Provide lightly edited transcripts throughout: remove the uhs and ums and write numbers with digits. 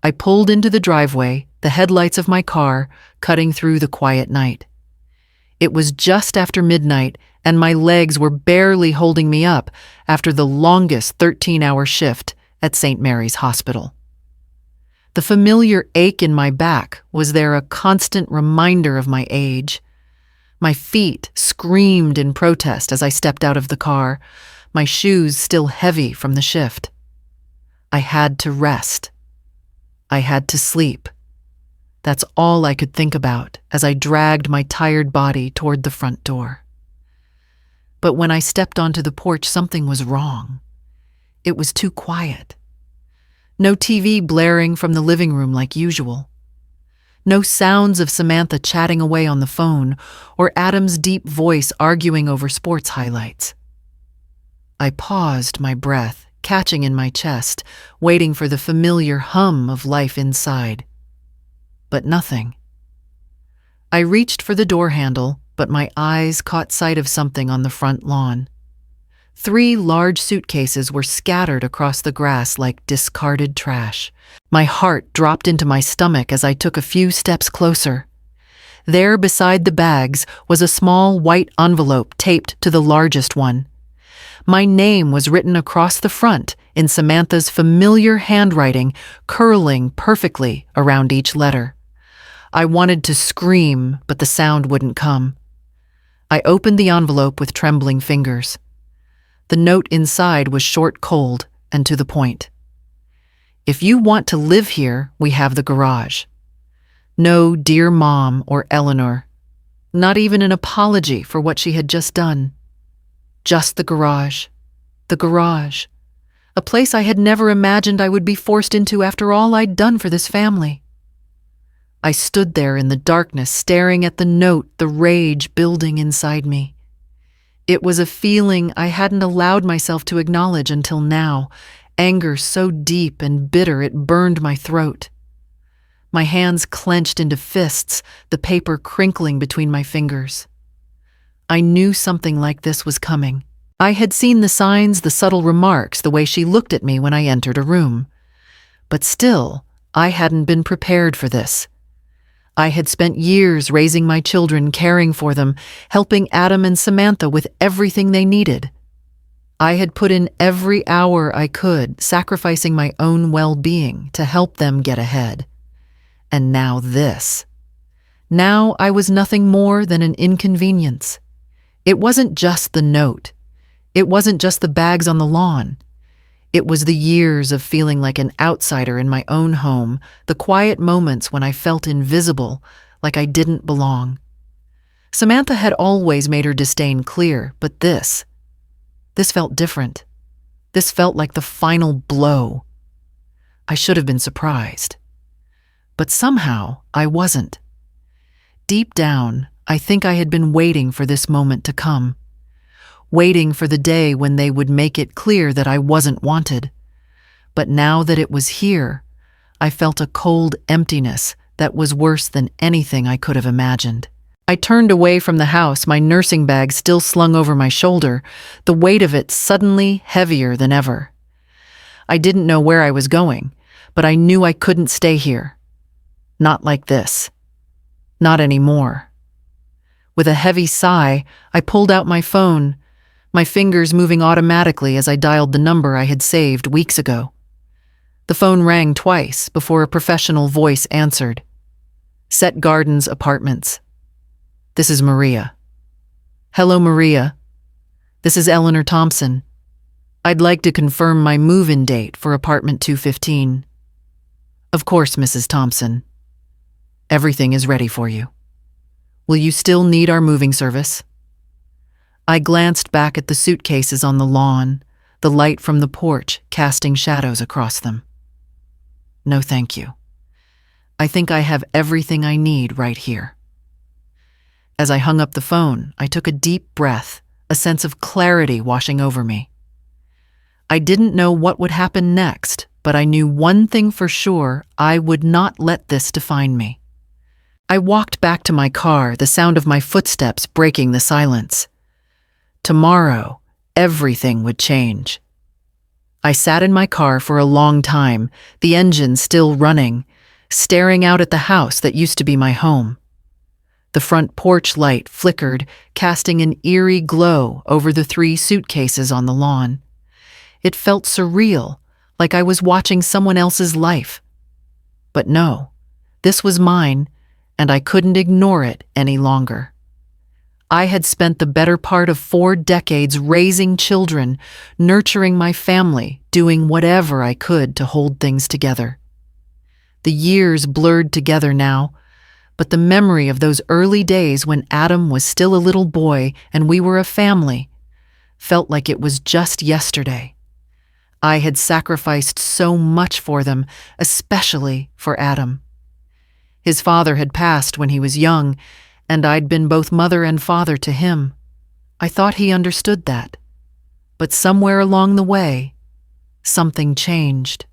I pulled into the driveway, the headlights of my car cutting through the quiet night. It was just after midnight, and my legs were barely holding me up after the longest 13-hour shift at St. Mary's Hospital. The familiar ache in my back was there, a constant reminder of my age. My feet screamed in protest as I stepped out of the car, my shoes still heavy from the shift. I had to rest. I had to sleep. That's all I could think about as I dragged my tired body toward the front door. But when I stepped onto the porch, something was wrong. It was too quiet. No TV blaring from the living room like usual. No sounds of Samantha chatting away on the phone or Adam's deep voice arguing over sports highlights. I paused, my breath catching in my chest, waiting for the familiar hum of life inside. But nothing. I reached for the door handle, but my eyes caught sight of something on the front lawn. 3 large suitcases were scattered across the grass like discarded trash. My heart dropped into my stomach as I took a few steps closer. There, beside the bags, was a small white envelope taped to the largest one. My name was written across the front in Samantha's familiar handwriting, curling perfectly around each letter. I wanted to scream, but the sound wouldn't come. I opened the envelope with trembling fingers. The note inside was short, cold, and to the point. If you want to live here, we have the garage. No dear Mom or Eleanor. Not even an apology for what she had just done. Just the garage. The garage. A place I had never imagined I would be forced into after all I'd done for this family. I stood there in the darkness, staring at the note, the rage building inside me. It was a feeling I hadn't allowed myself to acknowledge until now, anger so deep and bitter it burned my throat. My hands clenched into fists, the paper crinkling between my fingers. I knew something like this was coming. I had seen the signs, the subtle remarks, the way she looked at me when I entered a room. But still, I hadn't been prepared for this. I had spent years raising my children, caring for them, helping Adam and Samantha with everything they needed. I had put in every hour I could, sacrificing my own well-being to help them get ahead. And now this. Now I was nothing more than an inconvenience. It wasn't just the note. It wasn't just the bags on the lawn. It was the years of feeling like an outsider in my own home, the quiet moments when I felt invisible, like I didn't belong. Samantha had always made her disdain clear, but this felt different. This felt like the final blow. I should have been surprised. But somehow I wasn't. Deep down, I think I had been waiting for this moment to come. Waiting for the day when they would make it clear that I wasn't wanted. But now that it was here, I felt a cold emptiness that was worse than anything I could have imagined. I turned away from the house, my nursing bag still slung over my shoulder, the weight of it suddenly heavier than ever. I didn't know where I was going, but I knew I couldn't stay here. Not like this. Not anymore. With a heavy sigh, I pulled out my phone, my fingers moving automatically as I dialed the number I had saved weeks ago. The phone rang twice before a professional voice answered. Set Gardens Apartments. This is Maria. Hello, Maria. This is Eleanor Thompson. I'd like to confirm my move-in date for apartment 215. Of course, Mrs. Thompson. Everything is ready for you. Will you still need our moving service? I glanced back at the suitcases on the lawn, the light from the porch casting shadows across them. No, thank you. I think I have everything I need right here. As I hung up the phone, I took a deep breath, a sense of clarity washing over me. I didn't know what would happen next, but I knew one thing for sure: I would not let this define me. I walked back to my car, the sound of my footsteps breaking the silence. Tomorrow, everything would change. I sat in my car for a long time, the engine still running, staring out at the house that used to be my home. The front porch light flickered, casting an eerie glow over the 3 suitcases on the lawn. It felt surreal, like I was watching someone else's life. But no, this was mine, and I couldn't ignore it any longer. I had spent the better part of 4 decades raising children, nurturing my family, doing whatever I could to hold things together. The years blurred together now, but the memory of those early days when Adam was still a little boy and we were a family felt like it was just yesterday. I had sacrificed so much for them, especially for Adam. His father had passed when he was young, and I'd been both mother and father to him. I thought he understood that. But somewhere along the way, something changed.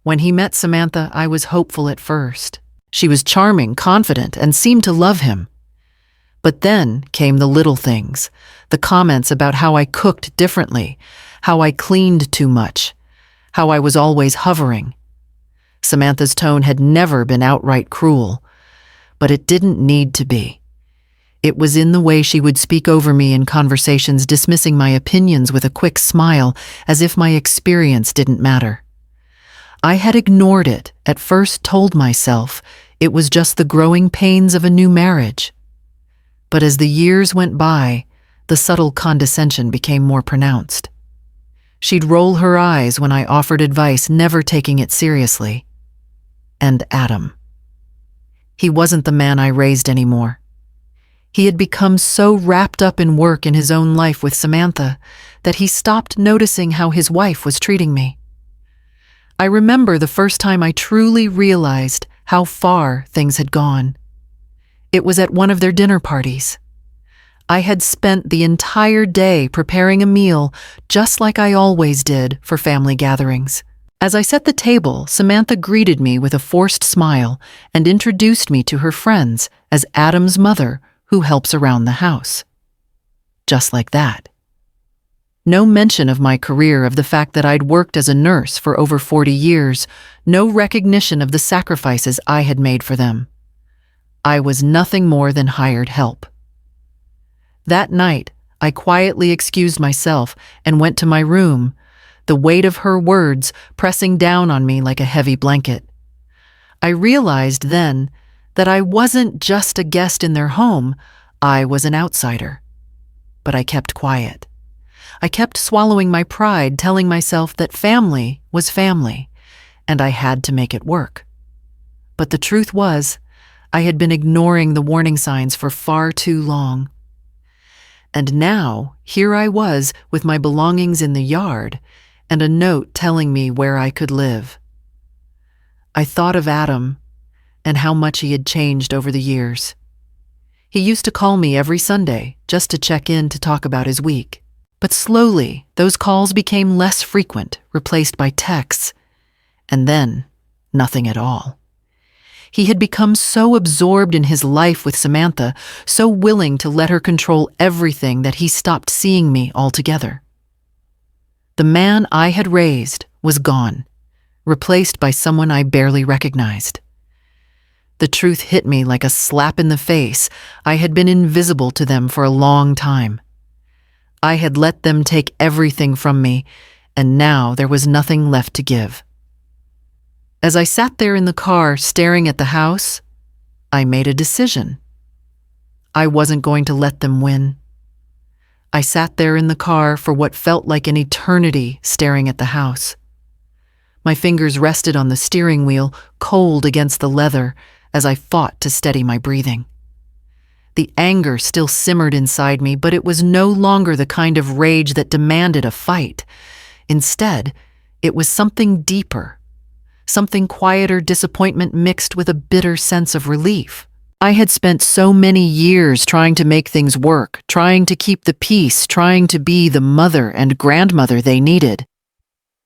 When he met Samantha, I was hopeful at first. She was charming, confident, and seemed to love him. But then came the little things, the comments about how I cooked differently, how I cleaned too much, how I was always hovering. Samantha's tone had never been outright cruel, but it didn't need to be. It was in the way she would speak over me in conversations, dismissing my opinions with a quick smile, as if my experience didn't matter. I had ignored it, at first told myself it was just the growing pains of a new marriage. But as the years went by, the subtle condescension became more pronounced. She'd roll her eyes when I offered advice, never taking it seriously. And Adam. He wasn't the man I raised anymore. He had become so wrapped up in work in his own life with Samantha that he stopped noticing how his wife was treating me. I remember the first time I truly realized how far things had gone. It was at one of their dinner parties. I had spent the entire day preparing a meal just like I always did for family gatherings. As I set the table, Samantha greeted me with a forced smile and introduced me to her friends as Adam's mother, who helps around the house. Just like that. No mention of my career, of the fact that I'd worked as a nurse for over 40 years, no recognition of the sacrifices I had made for them. I was nothing more than hired help. That night, I quietly excused myself and went to my room, the weight of her words pressing down on me like a heavy blanket. I realized then that I wasn't just a guest in their home, I was an outsider. But I kept quiet. I kept swallowing my pride, telling myself that family was family, and I had to make it work. But the truth was, I had been ignoring the warning signs for far too long. And now, here I was with my belongings in the yard, and a note telling me where I could live. I thought of Adam and how much he had changed over the years. He used to call me every Sunday just to check in to talk about his week. But slowly, those calls became less frequent, replaced by texts, and then nothing at all. He had become so absorbed in his life with Samantha, so willing to let her control everything, that he stopped seeing me altogether. The man I had raised was gone, replaced by someone I barely recognized. The truth hit me like a slap in the face. I had been invisible to them for a long time. I had let them take everything from me, and now there was nothing left to give. As I sat there in the car staring at the house, I made a decision. I wasn't going to let them win. I sat there in the car for what felt like an eternity, staring at the house. My fingers rested on the steering wheel, cold against the leather, as I fought to steady my breathing. The anger still simmered inside me, but it was no longer the kind of rage that demanded a fight. Instead, it was something deeper, something quieter, disappointment mixed with a bitter sense of relief. I had spent so many years trying to make things work, trying to keep the peace, trying to be the mother and grandmother they needed.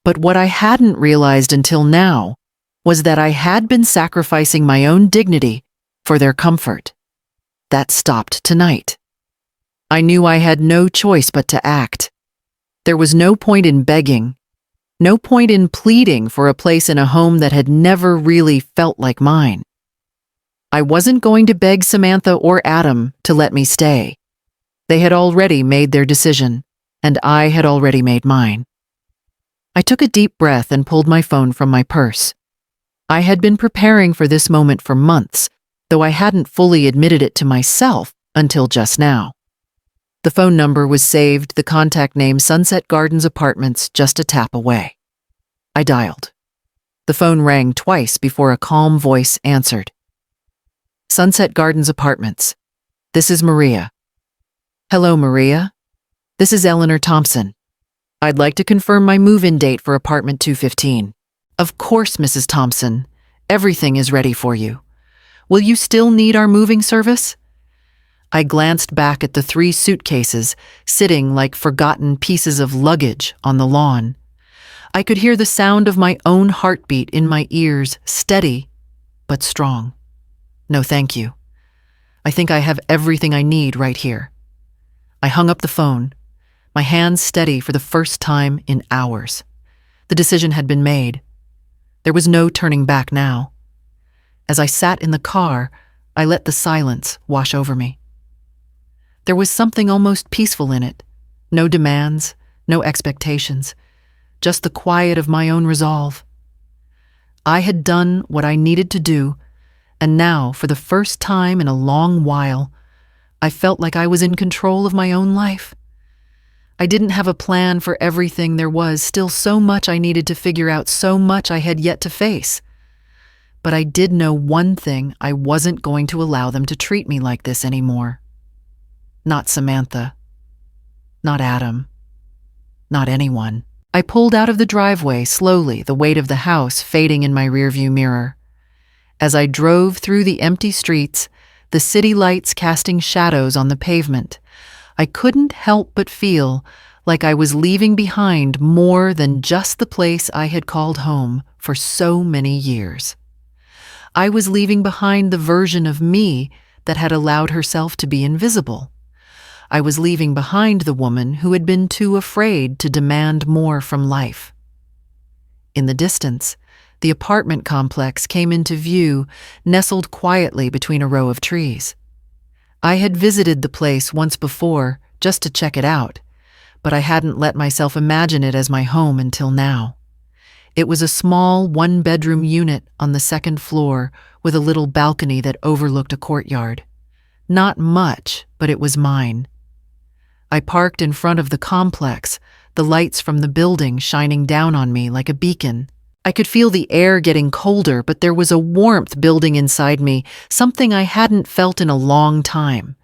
But what I hadn't realized until now was that I had been sacrificing my own dignity for their comfort. That stopped tonight. I knew I had no choice but to act. There was no point in begging, No point in pleading for a place in a home that had never really felt like mine. I wasn't going to beg Samantha or Adam to let me stay. They had already made their decision, and I had already made mine. I took a deep breath and pulled my phone from my purse. I had been preparing for this moment for months, though I hadn't fully admitted it to myself until just now. The phone number was saved, the contact name Sunset Gardens Apartments, just a tap away. I dialed. The phone rang twice before a calm voice answered. Sunset Gardens Apartments. This is Maria. Hello, Maria. This is Eleanor Thompson. I'd like to confirm my move-in date for apartment 215. Of course, Mrs. Thompson. Everything is ready for you. Will you still need our moving service? I glanced back at the 3 suitcases sitting like forgotten pieces of luggage on the lawn. I could hear the sound of my own heartbeat in my ears, steady but strong. No, thank you. I think I have everything I need right here. I hung up the phone, my hands steady for the first time in hours. The decision had been made. There was no turning back now. As I sat in the car, I let the silence wash over me. There was something almost peaceful in it. No demands, no expectations, just the quiet of my own resolve. I had done what I needed to do, and now, for the first time in a long while, I felt like I was in control of my own life. I didn't have a plan for everything there was, still so much I needed to figure out, so much I had yet to face. But I did know one thing: I wasn't going to allow them to treat me like this anymore. Not Samantha. Not Adam. Not anyone. I pulled out of the driveway slowly, the weight of the house fading in my rearview mirror. As I drove through the empty streets, the city lights casting shadows on the pavement, I couldn't help but feel like I was leaving behind more than just the place I had called home for so many years. I was leaving behind the version of me that had allowed herself to be invisible. I was leaving behind the woman who had been too afraid to demand more from life. In the distance, the apartment complex came into view, nestled quietly between a row of trees. I had visited the place once before, just to check it out, but I hadn't let myself imagine it as my home until now. It was a small 1-bedroom unit on the 2nd floor with a little balcony that overlooked a courtyard. Not much, but it was mine. I parked in front of the complex, the lights from the building shining down on me like a beacon. I could feel the air getting colder, but there was a warmth building inside me, something I hadn't felt in a long time.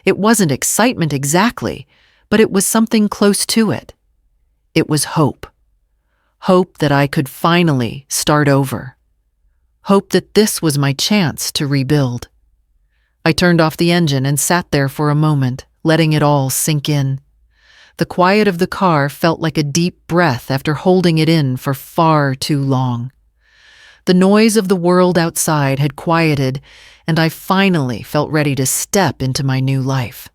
It wasn't excitement exactly, but it was something close to it. It was hope. Hope that I could finally start over. Hope that this was my chance to rebuild. I turned off the engine and sat there for a moment, letting it all sink in. The quiet of the car felt like a deep breath after holding it in for far too long. The noise of the world outside had quieted, and I finally felt ready to step into my new life.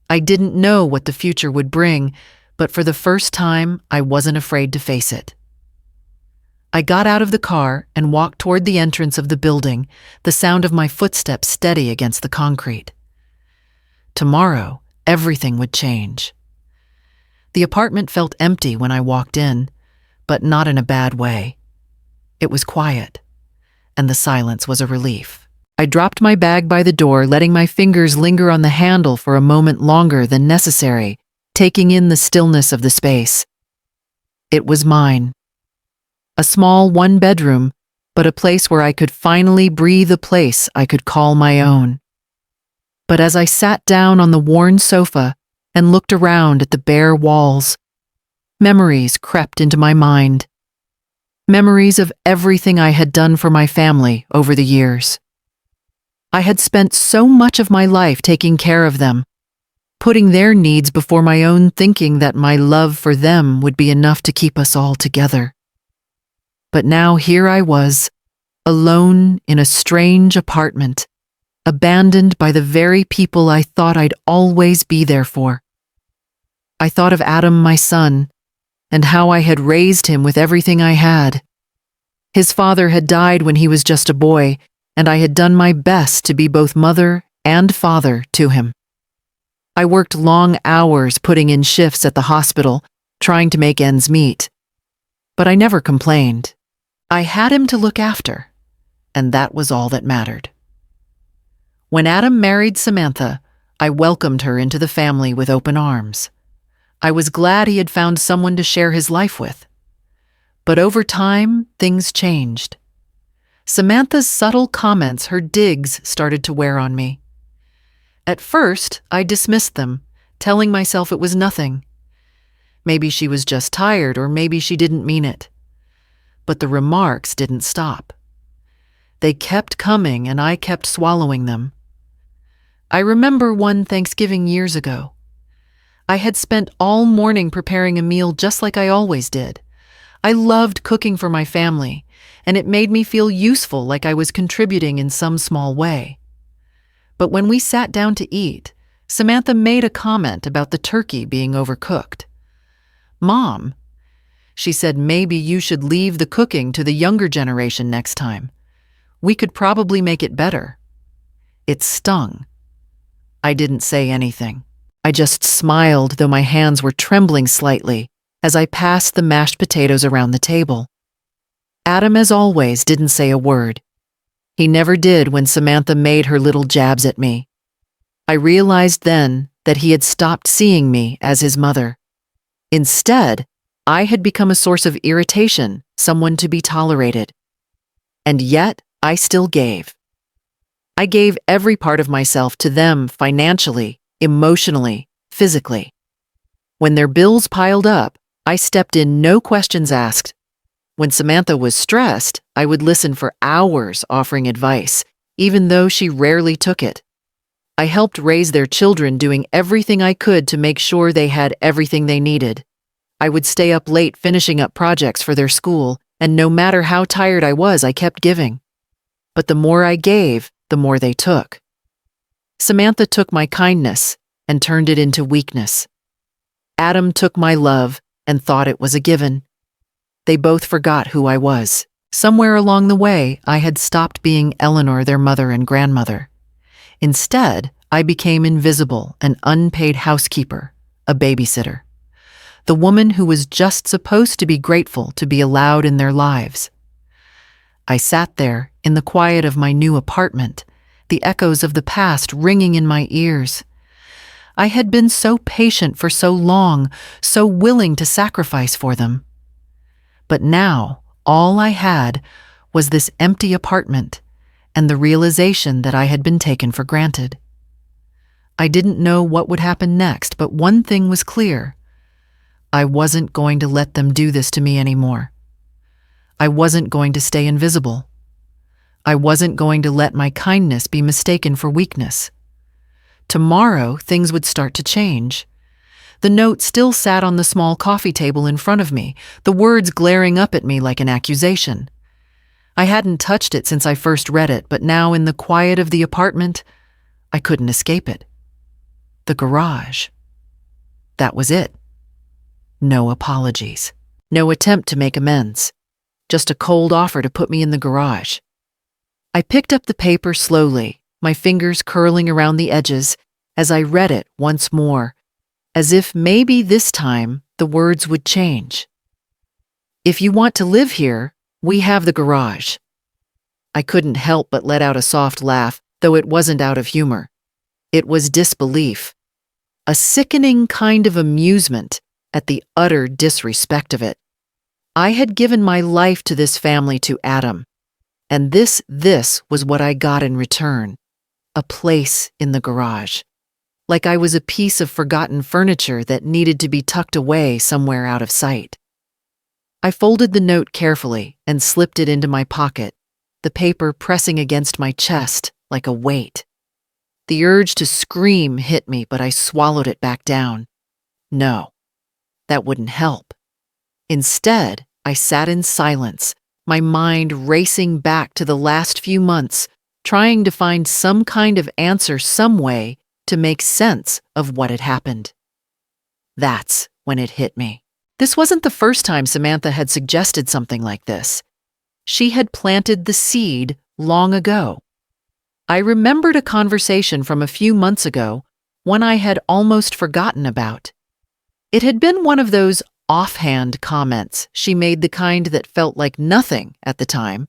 I didn't know what the future would bring, but for the first time, I wasn't afraid to face it. I got out of the car and walked toward the entrance of the building, the sound of my footsteps steady against the concrete. Tomorrow, everything would change. The apartment felt empty when I walked in, but not in a bad way. It was quiet, and the silence was a relief. I dropped my bag by the door, letting my fingers linger on the handle for a moment longer than necessary, taking in the stillness of the space. It was mine. A small 1-bedroom, but a place where I could finally breathe, a place I could call my own. But as I sat down on the worn sofa and looked around at the bare walls, memories crept into my mind. Memories of everything I had done for my family over the years. I had spent so much of my life taking care of them, putting their needs before my own, thinking that my love for them would be enough to keep us all together. But now here I was, alone in a strange apartment, abandoned by the very people I thought I'd always be there for. I thought of Adam, my son, and how I had raised him with everything I had. His father had died when he was just a boy, and I had done my best to be both mother and father to him. I worked long hours putting in shifts at the hospital, trying to make ends meet. But I never complained. I had him to look after, and that was all that mattered. When Adam married Samantha, I welcomed her into the family with open arms. I was glad he had found someone to share his life with. But over time, things changed. Samantha's subtle comments, her digs, started to wear on me. At first, I dismissed them, telling myself it was nothing. Maybe she was just tired, or maybe she didn't mean it. But the remarks didn't stop. They kept coming, and I kept swallowing them. I remember one Thanksgiving years ago. I had spent all morning preparing a meal just like I always did. I loved cooking for my family, and it made me feel useful, like I was contributing in some small way. But when we sat down to eat, Samantha made a comment about the turkey being overcooked. "Mom," she said, "maybe you should leave the cooking to the younger generation next time. We could probably make it better." It stung. I didn't say anything. I just smiled, though my hands were trembling slightly as I passed the mashed potatoes around the table. Adam, as always, didn't say a word. He never did when Samantha made her little jabs at me. I realized then that he had stopped seeing me as his mother. Instead, I had become a source of irritation, someone to be tolerated. And yet, I still gave. I gave every part of myself to them, financially, emotionally, physically. When their bills piled up, I stepped in, no questions asked. When Samantha was stressed, I would listen for hours, offering advice, even though she rarely took it. I helped raise their children, doing everything I could to make sure they had everything they needed. I would stay up late finishing up projects for their school, and no matter how tired I was, I kept giving. But the more I gave, the more they took. Samantha took my kindness and turned it into weakness. Adam took my love and thought it was a given. They both forgot who I was. Somewhere along the way, I had stopped being Eleanor, their mother and grandmother. Instead, I became invisible, an unpaid housekeeper, a babysitter. The woman who was just supposed to be grateful to be allowed in their lives. I sat there in the quiet of my new apartment, the echoes of the past ringing in my ears. I had been so patient for so long, so willing to sacrifice for them. But now, all I had was this empty apartment and the realization that I had been taken for granted. I didn't know what would happen next, but one thing was clear. I wasn't going to let them do this to me anymore. I wasn't going to stay invisible. I wasn't going to let my kindness be mistaken for weakness. Tomorrow, things would start to change. The note still sat on the small coffee table in front of me, the words glaring up at me like an accusation. I hadn't touched it since I first read it, but now in the quiet of the apartment, I couldn't escape it. The garage. That was it. No apologies. No attempt to make amends. Just a cold offer to put me in the garage. I picked up the paper slowly, my fingers curling around the edges as I read it once more, as if maybe this time the words would change. "If you want to live here, we have the garage." I couldn't help but let out a soft laugh, though it wasn't out of humor. It was disbelief, a sickening kind of amusement at the utter disrespect of it. I had given my life to this family, to Adam, and this was what I got in return, a place in the garage. Like I was a piece of forgotten furniture that needed to be tucked away somewhere out of sight. I folded the note carefully and slipped it into my pocket, the paper pressing against my chest like a weight. The urge to scream hit me, but I swallowed it back down. No, that wouldn't help. Instead, I sat in silence, my mind racing back to the last few months, trying to find some kind of answer, some way to make sense of what had happened. That's when it hit me. This wasn't the first time Samantha had suggested something like this. She had planted the seed long ago. I remembered a conversation from a few months ago, one I had almost forgotten about. It had been one of those offhand comments she made, the kind that felt like nothing at the time,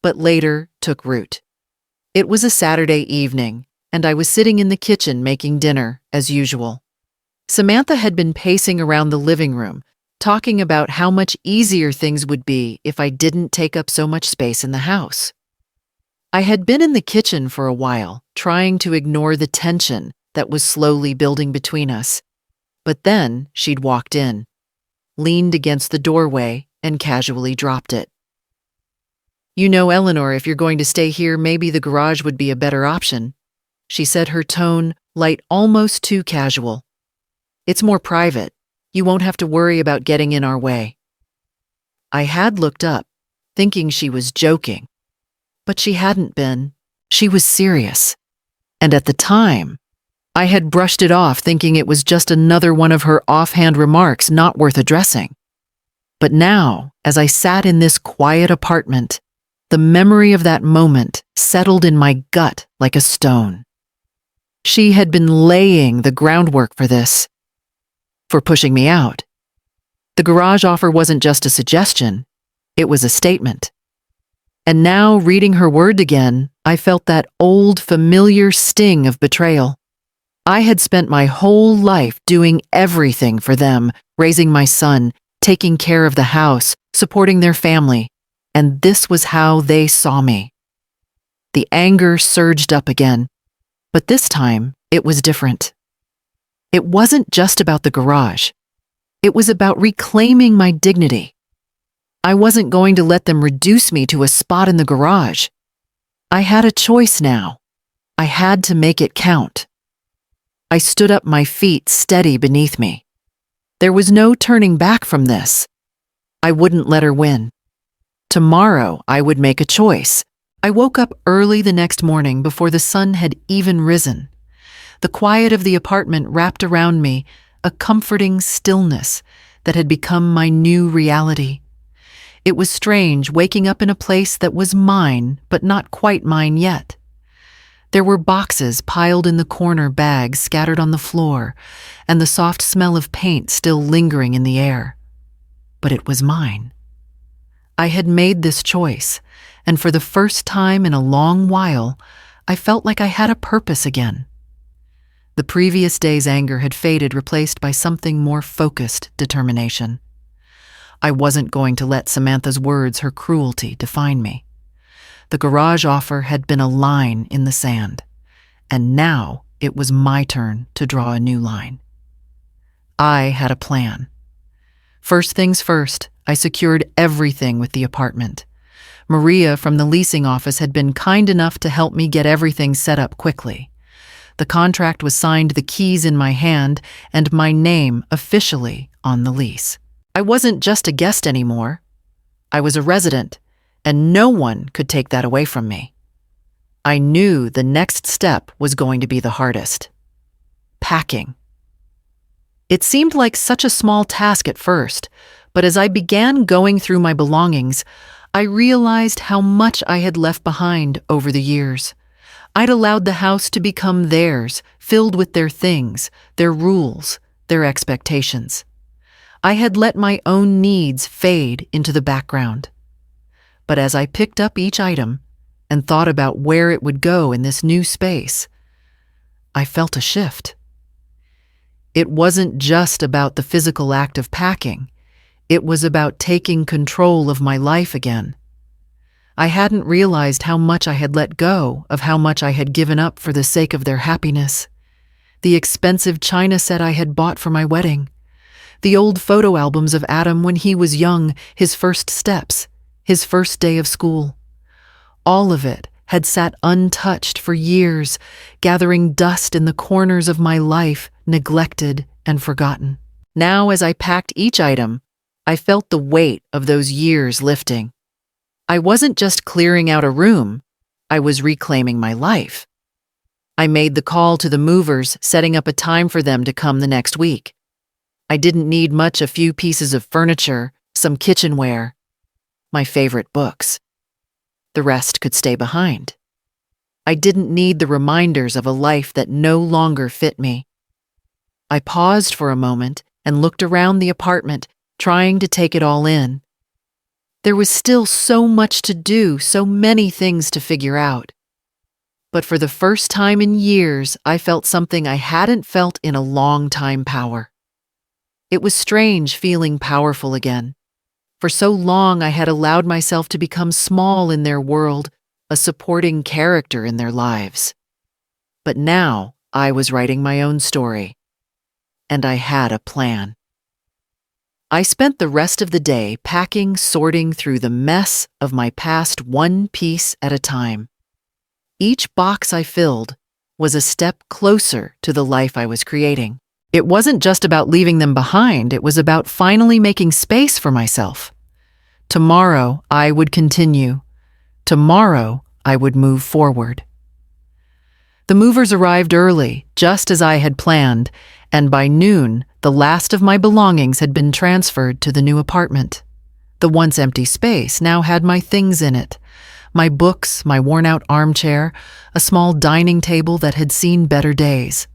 but later took root. It was a Saturday evening, and I was sitting in the kitchen making dinner, as usual. Samantha had been pacing around the living room, talking about how much easier things would be if I didn't take up so much space in the house. I had been in the kitchen for a while, trying to ignore the tension that was slowly building between us. But then she'd walked in, leaned against the doorway, and casually dropped it. "You know, Eleanor, if you're going to stay here, maybe the garage would be a better option," she said, her tone light, almost too casual. "It's more private. You won't have to worry about getting in our way." I had looked up, thinking she was joking. But she hadn't been. She was serious. And at the time, I had brushed it off, thinking it was just another one of her offhand remarks not worth addressing. But now, as I sat in this quiet apartment, the memory of that moment settled in my gut like a stone. She had been laying the groundwork for this, for pushing me out. The garage offer wasn't just a suggestion, it was a statement. And now, reading her words again, I felt that old, familiar sting of betrayal. I had spent my whole life doing everything for them, raising my son, taking care of the house, supporting their family, and this was how they saw me. The anger surged up again, but this time it was different. It wasn't just about the garage. It was about reclaiming my dignity. I wasn't going to let them reduce me to a spot in the garage. I had a choice now. I had to make it count. I stood up, my feet steady beneath me. There was no turning back from this. I wouldn't let her win. Tomorrow, I would make a choice. I woke up early the next morning before the sun had even risen. The quiet of the apartment wrapped around me, a comforting stillness that had become my new reality. It was strange waking up in a place that was mine, but not quite mine yet. There were boxes piled in the corner, bags scattered on the floor, and the soft smell of paint still lingering in the air. But it was mine. I had made this choice, and for the first time in a long while, I felt like I had a purpose again. The previous day's anger had faded, replaced by something more focused determination. I wasn't going to let Samantha's words, her cruelty, define me. The garage offer had been a line in the sand, and now it was my turn to draw a new line. I had a plan. First things first, I secured everything with the apartment. Maria from the leasing office had been kind enough to help me get everything set up quickly. The contract was signed, the keys in my hand, and my name officially on the lease. I wasn't just a guest anymore. I was a resident, and no one could take that away from me. I knew the next step was going to be the hardest. Packing. It seemed like such a small task at first, but as I began going through my belongings, I realized how much I had left behind over the years. I'd allowed the house to become theirs, filled with their things, their rules, their expectations. I had let my own needs fade into the background. But as I picked up each item and thought about where it would go in this new space, I felt a shift. It wasn't just about the physical act of packing. It was about taking control of my life again. I hadn't realized how much I had let go, of how much I had given up for the sake of their happiness. The expensive china set I had bought for my wedding. The old photo albums of Adam when he was young, his first steps, his first day of school. All of it had sat untouched for years, gathering dust in the corners of my life, neglected and forgotten. Now, as I packed each item, I felt the weight of those years lifting. I wasn't just clearing out a room, I was reclaiming my life. I made the call to the movers, setting up a time for them to come the next week. I didn't need much, a few pieces of furniture, some kitchenware, my favorite books. The rest could stay behind. I didn't need the reminders of a life that no longer fit me. I paused for a moment and looked around the apartment, trying to take it all in. There was still so much to do, so many things to figure out. But for the first time in years, I felt something I hadn't felt in a long time: power. It was strange feeling powerful again. For so long, I had allowed myself to become small in their world, a supporting character in their lives. But now, I was writing my own story. And I had a plan. I spent the rest of the day packing, sorting through the mess of my past, one piece at a time. Each box I filled was a step closer to the life I was creating. It wasn't just about leaving them behind, it was about finally making space for myself. Tomorrow, I would continue. Tomorrow, I would move forward. The movers arrived early, just as I had planned, and by noon, the last of my belongings had been transferred to the new apartment. The once empty space now had my things in it: my books, my worn-out armchair, a small dining table that had seen better days.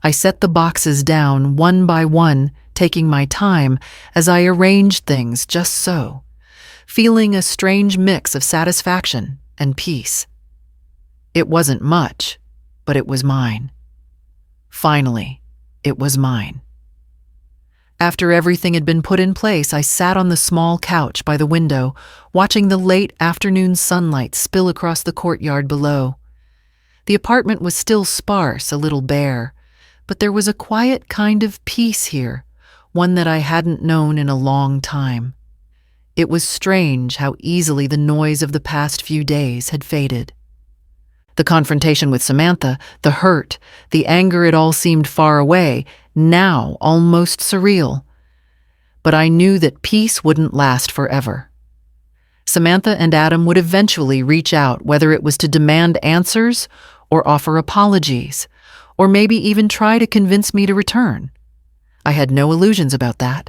I set the boxes down one by one, taking my time as I arranged things just so, feeling a strange mix of satisfaction and peace. It wasn't much, but it was mine. Finally, it was mine. After everything had been put in place, I sat on the small couch by the window, watching the late afternoon sunlight spill across the courtyard below. The apartment was still sparse, a little bare, but there was a quiet kind of peace here, one that I hadn't known in a long time. It was strange how easily the noise of the past few days had faded. The confrontation with Samantha, the hurt, the anger, it all seemed far away, now almost surreal. But I knew that peace wouldn't last forever. Samantha and Adam would eventually reach out, whether it was to demand answers or offer apologies, or maybe even try to convince me to return. I had no illusions about that.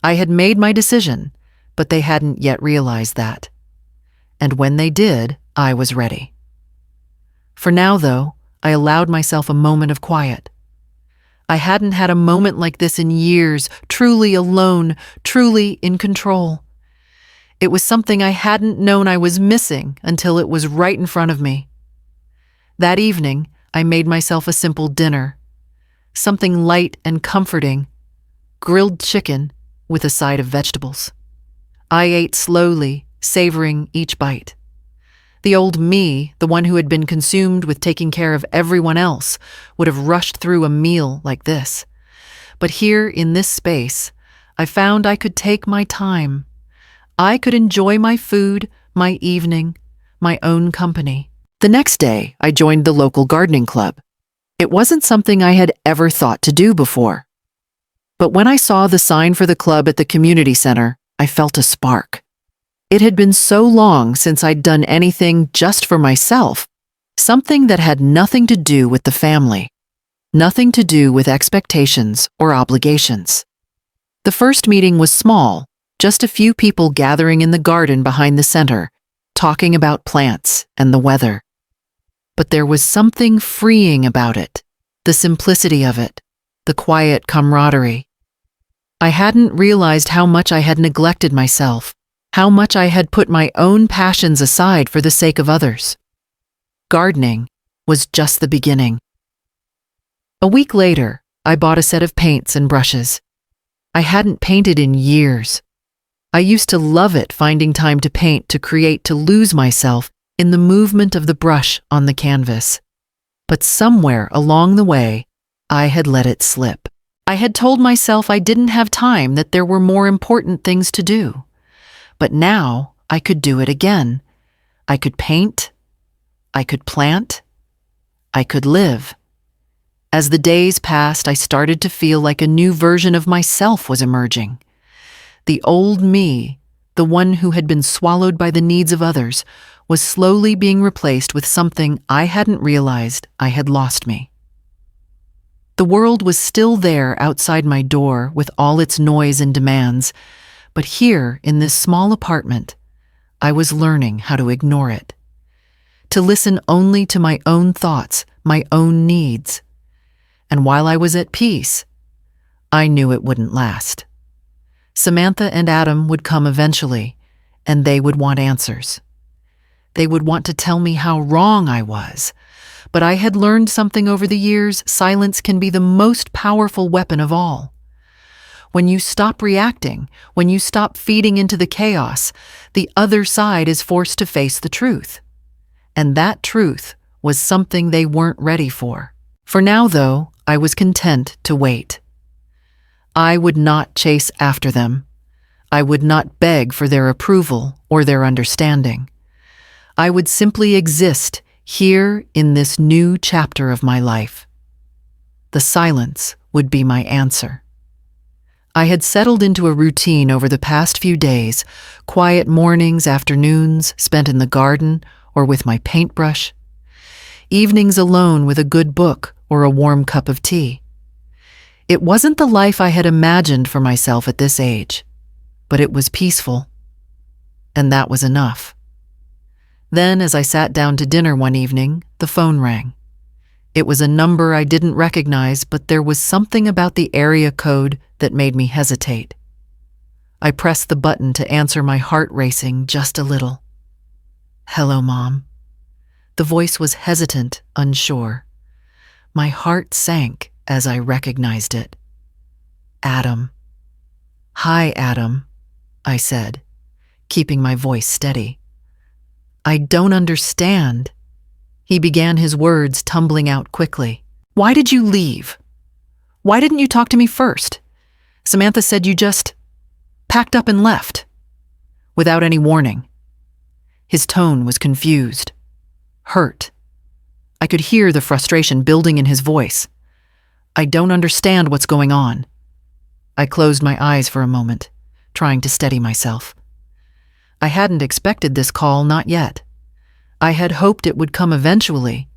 I had made my decision, but they hadn't yet realized that. And when they did, I was ready. For now, though, I allowed myself a moment of quiet. I hadn't had a moment like this in years, truly alone, truly in control. It was something I hadn't known I was missing until it was right in front of me. That evening, I made myself a simple dinner. Something light and comforting: grilled chicken with a side of vegetables. I ate slowly, savoring each bite. The old me, the one who had been consumed with taking care of everyone else, would have rushed through a meal like this. But here, in this space, I found I could take my time. I could enjoy my food, my evening, my own company. The next day, I joined the local gardening club. It wasn't something I had ever thought to do before. But when I saw the sign for the club at the community center, I felt a spark. It had been so long since I'd done anything just for myself, something that had nothing to do with the family, nothing to do with expectations or obligations. The first meeting was small, just a few people gathering in the garden behind the center, talking about plants and the weather. But there was something freeing about it, the simplicity of it, the quiet camaraderie. I hadn't realized how much I had neglected myself, how much I had put my own passions aside for the sake of others. Gardening was just the beginning. A week later, I bought a set of paints and brushes. I hadn't painted in years. I used to love it, finding time to paint, to create, to lose myself in the movement of the brush on the canvas. But somewhere along the way, I had let it slip. I had told myself I didn't have time, that there were more important things to do. But now I could do it again. I could paint. I could plant. I could live. As the days passed, I started to feel like a new version of myself was emerging. The old me, the one who had been swallowed by the needs of others, was slowly being replaced with something I hadn't realized I had lost me. The world was still there outside my door with all its noise and demands, but here, in this small apartment, I was learning how to ignore it. To listen only to my own thoughts, my own needs. And while I was at peace, I knew it wouldn't last. Samantha and Adam would come eventually, and they would want answers. They would want to tell me how wrong I was. But I had learned something over the years: silence can be the most powerful weapon of all. When you stop reacting, when you stop feeding into the chaos, the other side is forced to face the truth. And that truth was something they weren't ready for. For now, though, I was content to wait. I would not chase after them. I would not beg for their approval or their understanding. I would simply exist here in this new chapter of my life. The silence would be my answer. I had settled into a routine over the past few days: quiet mornings, afternoons spent in the garden or with my paintbrush, evenings alone with a good book or a warm cup of tea. It wasn't the life I had imagined for myself at this age, but it was peaceful, and that was enough. Then, as I sat down to dinner one evening, the phone rang. It was a number I didn't recognize, but there was something about the area code that made me hesitate. I pressed the button to answer, my heart racing just a little. "Hello, Mom." The voice was hesitant, unsure. My heart sank as I recognized it. "Adam." "Hi, Adam," I said, keeping my voice steady. "I don't understand." He began, his words tumbling out quickly. "Why did you leave? Why didn't you talk to me first? Samantha said you just packed up and left, without any warning." His tone was confused, hurt. I could hear the frustration building in his voice. "I don't understand what's going on." I closed my eyes for a moment, trying to steady myself. I hadn't expected this call, not yet. I had hoped it would come eventually.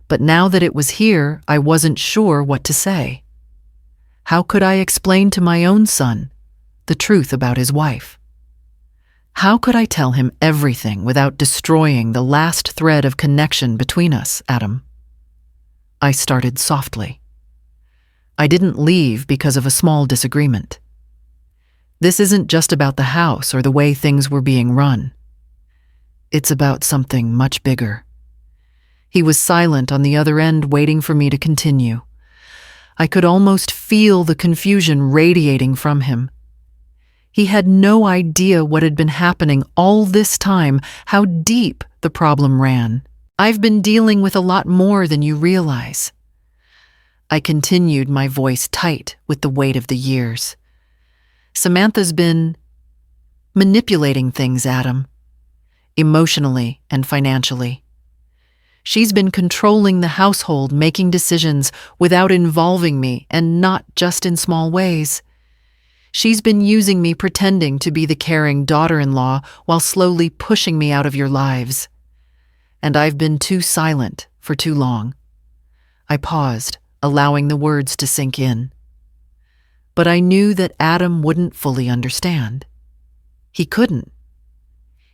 But now that it was here, I wasn't sure what to say. How could I explain to my own son the truth about his wife? How could I tell him everything without destroying the last thread of connection between us, Adam? I started softly. I didn't leave because of a small disagreement. This isn't just about the house or the way things were being run. It's about something much bigger. He was silent on the other end, waiting for me to continue. I could almost feel the confusion radiating from him. He had no idea what had been happening all this time, how deep the problem ran. "I've been dealing with a lot more than you realize." I continued, my voice tight with the weight of the years. "Samantha's been manipulating things, Adam, emotionally and financially. She's been controlling the household, making decisions without involving me, and not just in small ways. She's been using me, pretending to be the caring daughter-in-law while slowly pushing me out of your lives. And I've been too silent for too long." I paused, allowing the words to sink in. But I knew that Adam wouldn't fully understand. He couldn't.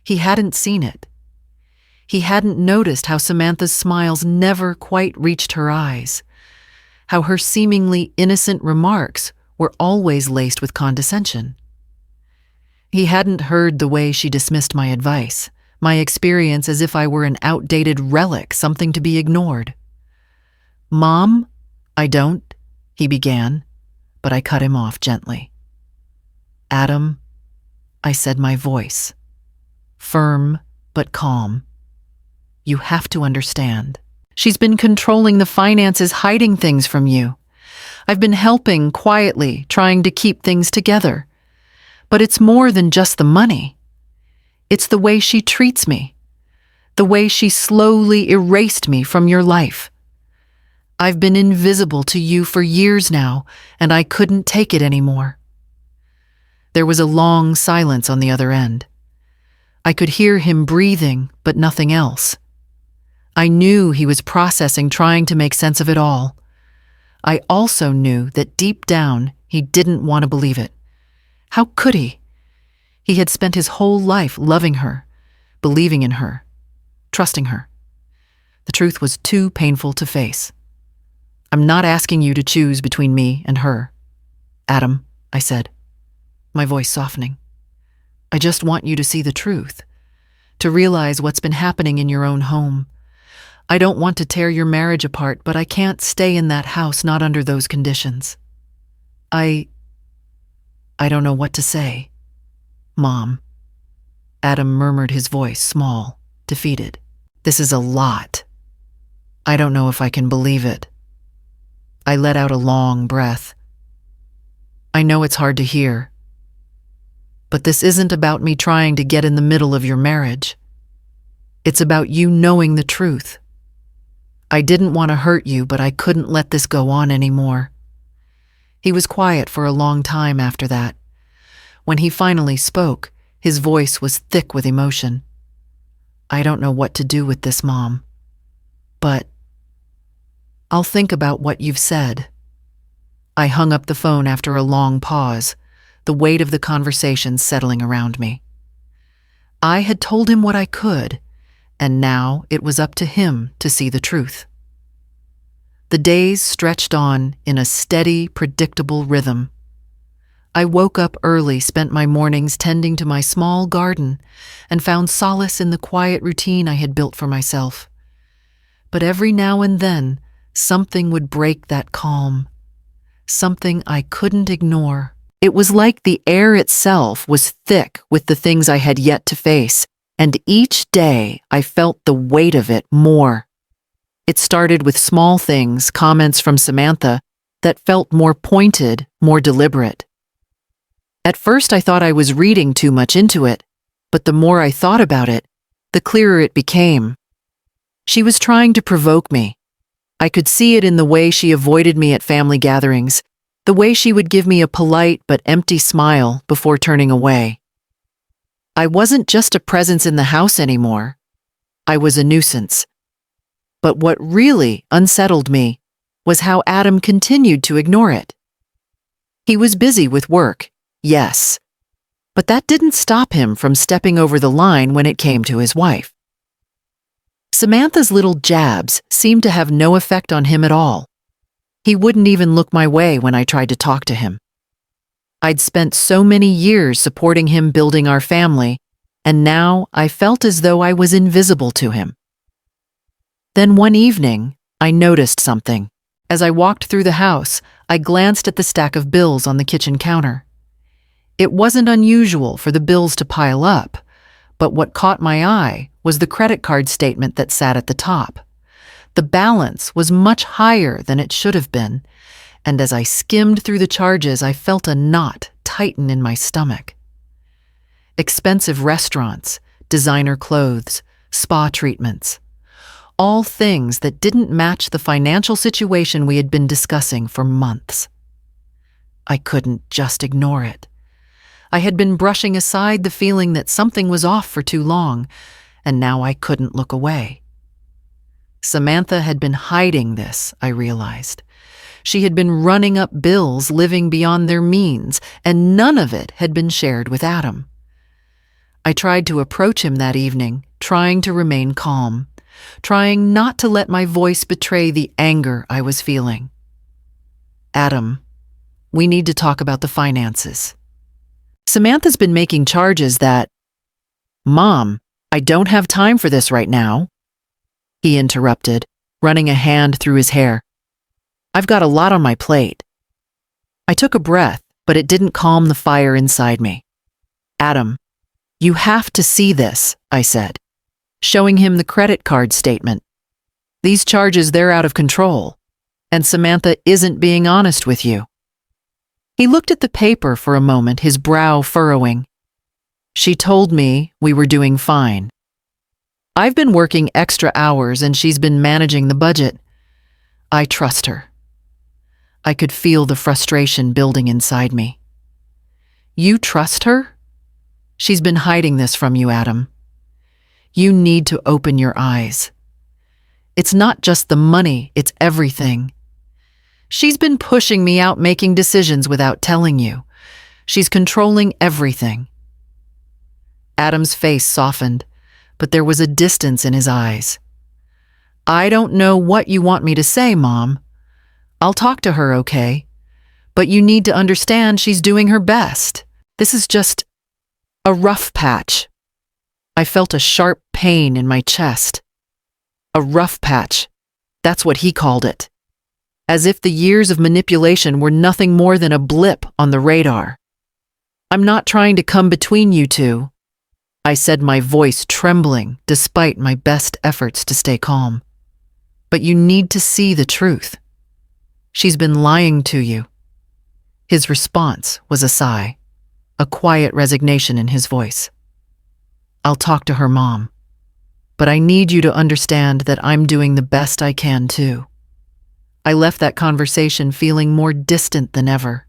He hadn't seen it. He hadn't noticed how Samantha's smiles never quite reached her eyes, how her seemingly innocent remarks were always laced with condescension. He hadn't heard the way she dismissed my advice, my experience, as if I were an outdated relic, something to be ignored. "Mom, I don't," he began, but I cut him off gently. "Adam," I said, my voice firm but calm, "you have to understand. She's been controlling the finances, hiding things from you. I've been helping quietly, trying to keep things together. But it's more than just the money. It's the way she treats me, the way she slowly erased me from your life. I've been invisible to you for years now, and I couldn't take it anymore." There was a long silence on the other end. I could hear him breathing, but nothing else. I knew he was processing, trying to make sense of it all. I also knew that deep down he didn't want to believe it. How could he? He had spent his whole life loving her, believing in her, trusting her. The truth was too painful to face. "I'm not asking you to choose between me and her, Adam," I said, my voice softening. "I just want you to see the truth, to realize what's been happening in your own home. I don't want to tear your marriage apart, but I can't stay in that house, not under those conditions. I don't know what to say, Mom." Adam murmured, his voice small, defeated. "This is a lot. I don't know if I can believe it." I let out a long breath. "I know it's hard to hear, but this isn't about me trying to get in the middle of your marriage. It's about you knowing the truth. I didn't want to hurt you, but I couldn't let this go on anymore." He was quiet for a long time after that. When he finally spoke, his voice was thick with emotion. "I don't know what to do with this, Mom, but I'll think about what you've said." I hung up the phone after a long pause, the weight of the conversation settling around me. I had told him what I could, and now it was up to him to see the truth. The days stretched on in a steady, predictable rhythm. I woke up early, spent my mornings tending to my small garden, and found solace in the quiet routine I had built for myself. But every now and then, something would break that calm, something I couldn't ignore. It was like the air itself was thick with the things I had yet to face, and each day I felt the weight of it more. It started with small things, comments from Samantha, that felt more pointed, more deliberate. At first I thought I was reading too much into it, but the more I thought about it, the clearer it became. She was trying to provoke me. I could see it in the way she avoided me at family gatherings, the way she would give me a polite but empty smile before turning away. I wasn't just a presence in the house anymore. I was a nuisance. But what really unsettled me was how Adam continued to ignore it. He was busy with work, yes, but that didn't stop him from stepping over the line when it came to his wife. Samantha's little jabs seemed to have no effect on him at all. He wouldn't even look my way when I tried to talk to him. I'd spent so many years supporting him building our family, and now I felt as though I was invisible to him. Then one evening, I noticed something. As I walked through the house, I glanced at the stack of bills on the kitchen counter. It wasn't unusual for the bills to pile up, but what caught my eye was the credit card statement that sat at the top. The balance was much higher than it should have been, and as I skimmed through the charges, I felt a knot tighten in my stomach. Expensive restaurants, designer clothes, spa treatments, all things that didn't match the financial situation we had been discussing for months. I couldn't just ignore it. I had been brushing aside the feeling that something was off for too long, and now I couldn't look away. Samantha had been hiding this, I realized. She had been running up bills living beyond their means, and none of it had been shared with Adam. I tried to approach him that evening, trying to remain calm, trying not to let my voice betray the anger I was feeling. "Adam, we need to talk about the finances. Samantha's been making charges that—" "Mom, I don't have time for this right now," he interrupted, running a hand through his hair. "I've got a lot on my plate." I took a breath, but it didn't calm the fire inside me. "Adam, you have to see this," I said, showing him the credit card statement. "These charges, they're out of control, and Samantha isn't being honest with you." He looked at the paper for a moment, his brow furrowing. "She told me we were doing fine. I've been working extra hours and she's been managing the budget. I trust her." I could feel the frustration building inside me. "You trust her? She's been hiding this from you, Adam. You need to open your eyes. It's not just the money, it's everything. She's been pushing me out making decisions without telling you. She's controlling everything." Adam's face softened, but there was a distance in his eyes. "I don't know what you want me to say, Mom. I'll talk to her, okay? But you need to understand she's doing her best. This is just a rough patch." I felt a sharp pain in my chest. A rough patch. That's what he called it. As if the years of manipulation were nothing more than a blip on the radar. "I'm not trying to come between you two," I said, my voice trembling despite my best efforts to stay calm. "But you need to see the truth. She's been lying to you." His response was a sigh, a quiet resignation in his voice. "I'll talk to her, Mom. But I need you to understand that I'm doing the best I can too." I left that conversation feeling more distant than ever.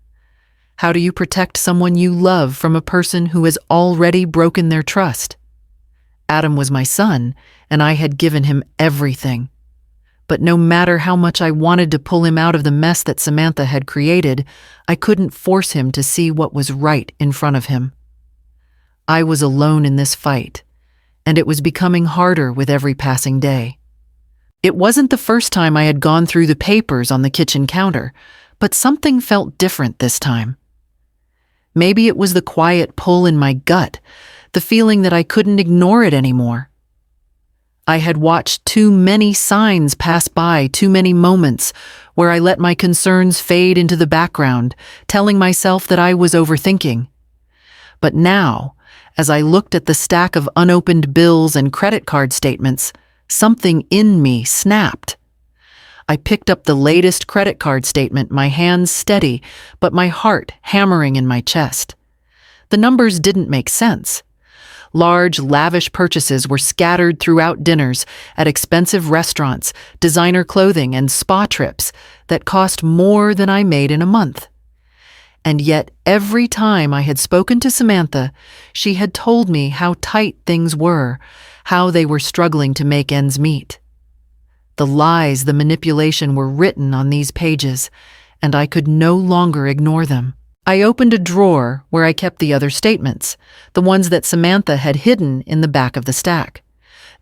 How do you protect someone you love from a person who has already broken their trust? Adam was my son, and I had given him everything. But no matter how much I wanted to pull him out of the mess that Samantha had created, I couldn't force him to see what was right in front of him. I was alone in this fight, and it was becoming harder with every passing day. It wasn't the first time I had gone through the papers on the kitchen counter, but something felt different this time. Maybe it was the quiet pull in my gut, the feeling that I couldn't ignore it anymore. I had watched too many signs pass by, too many moments where I let my concerns fade into the background, telling myself that I was overthinking. But now, as I looked at the stack of unopened bills and credit card statements, something in me snapped. I picked up the latest credit card statement, my hands steady, but my heart hammering in my chest. The numbers didn't make sense. Large, lavish purchases were scattered throughout dinners at expensive restaurants, designer clothing, and spa trips that cost more than I made in a month. And yet, every time I had spoken to Samantha, she had told me how tight things were, how they were struggling to make ends meet. The lies, the manipulation were written on these pages, and I could no longer ignore them. I opened a drawer where I kept the other statements, the ones that Samantha had hidden in the back of the stack.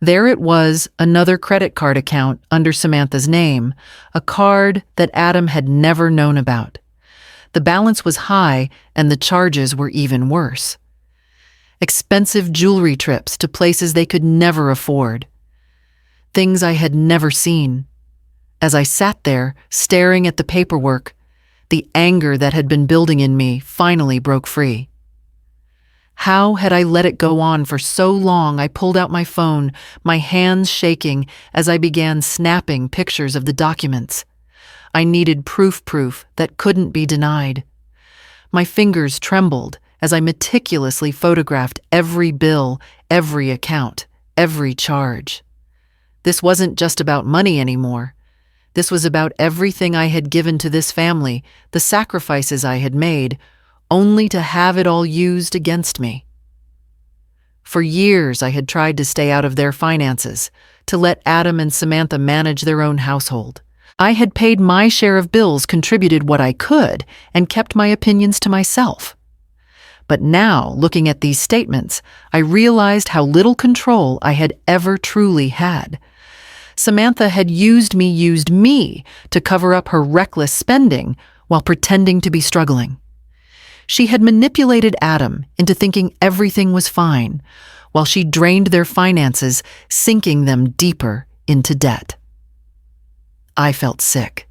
There it was, another credit card account under Samantha's name, a card that Adam had never known about. The balance was high, and the charges were even worse. Expensive jewelry trips to places they could never afford. Things I had never seen. As I sat there, staring at the paperwork, the anger that had been building in me finally broke free. How had I let it go on for so long? I pulled out my phone, my hands shaking as I began snapping pictures of the documents. I needed proof that couldn't be denied. My fingers trembled as I meticulously photographed every bill, every account, every charge. This wasn't just about money anymore. This was about everything I had given to this family, the sacrifices I had made, only to have it all used against me. For years, I had tried to stay out of their finances, to let Adam and Samantha manage their own household. I had paid my share of bills, contributed what I could, and kept my opinions to myself. But now, looking at these statements, I realized how little control I had ever truly had. Samantha had used me to cover up her reckless spending while pretending to be struggling. She had manipulated Adam into thinking everything was fine, while she drained their finances, sinking them deeper into debt. I felt sick.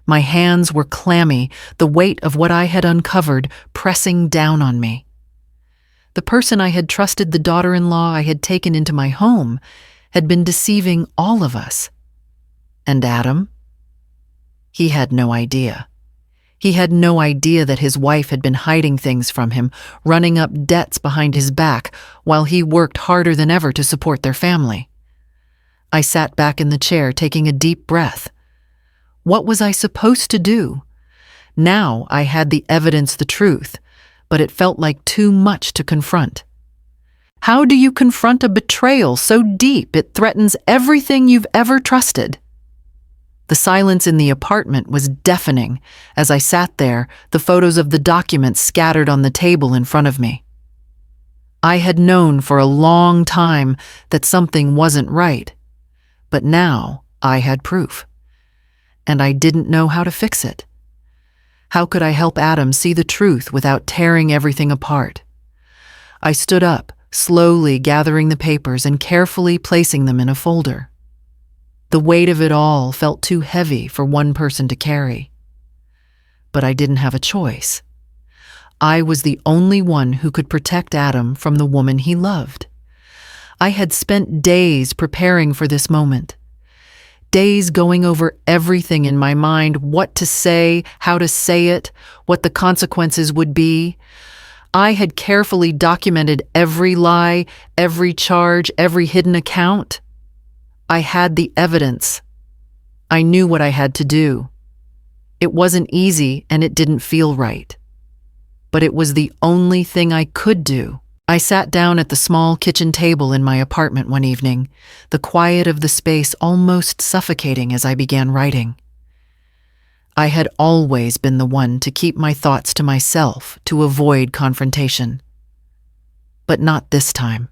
My hands were clammy, the weight of what I had uncovered pressing down on me. The person I had trusted, the daughter-in-law I had taken into my home, had been deceiving all of us. And Adam? He had no idea. He had no idea that his wife had been hiding things from him, running up debts behind his back while he worked harder than ever to support their family. I sat back in the chair, taking a deep breath. What was I supposed to do? Now I had the evidence, the truth, but it felt like too much to confront. How do you confront a betrayal so deep it threatens everything you've ever trusted? The silence in the apartment was deafening as I sat there, the photos of the documents scattered on the table in front of me. I had known for a long time that something wasn't right, but now I had proof, and I didn't know how to fix it. How could I help Adam see the truth without tearing everything apart? I stood up, slowly gathering the papers and carefully placing them in a folder. The weight of it all felt too heavy for one person to carry. But I didn't have a choice. I was the only one who could protect Adam from the woman he loved. I had spent days preparing for this moment. Days going over everything in my mind, what to say, how to say it, what the consequences would be. I had carefully documented every lie, every charge, every hidden account. I had the evidence. I knew what I had to do. It wasn't easy and it didn't feel right. But it was the only thing I could do. I sat down at the small kitchen table in my apartment one evening, the quiet of the space almost suffocating as I began writing. I had always been the one to keep my thoughts to myself to avoid confrontation. But not this time.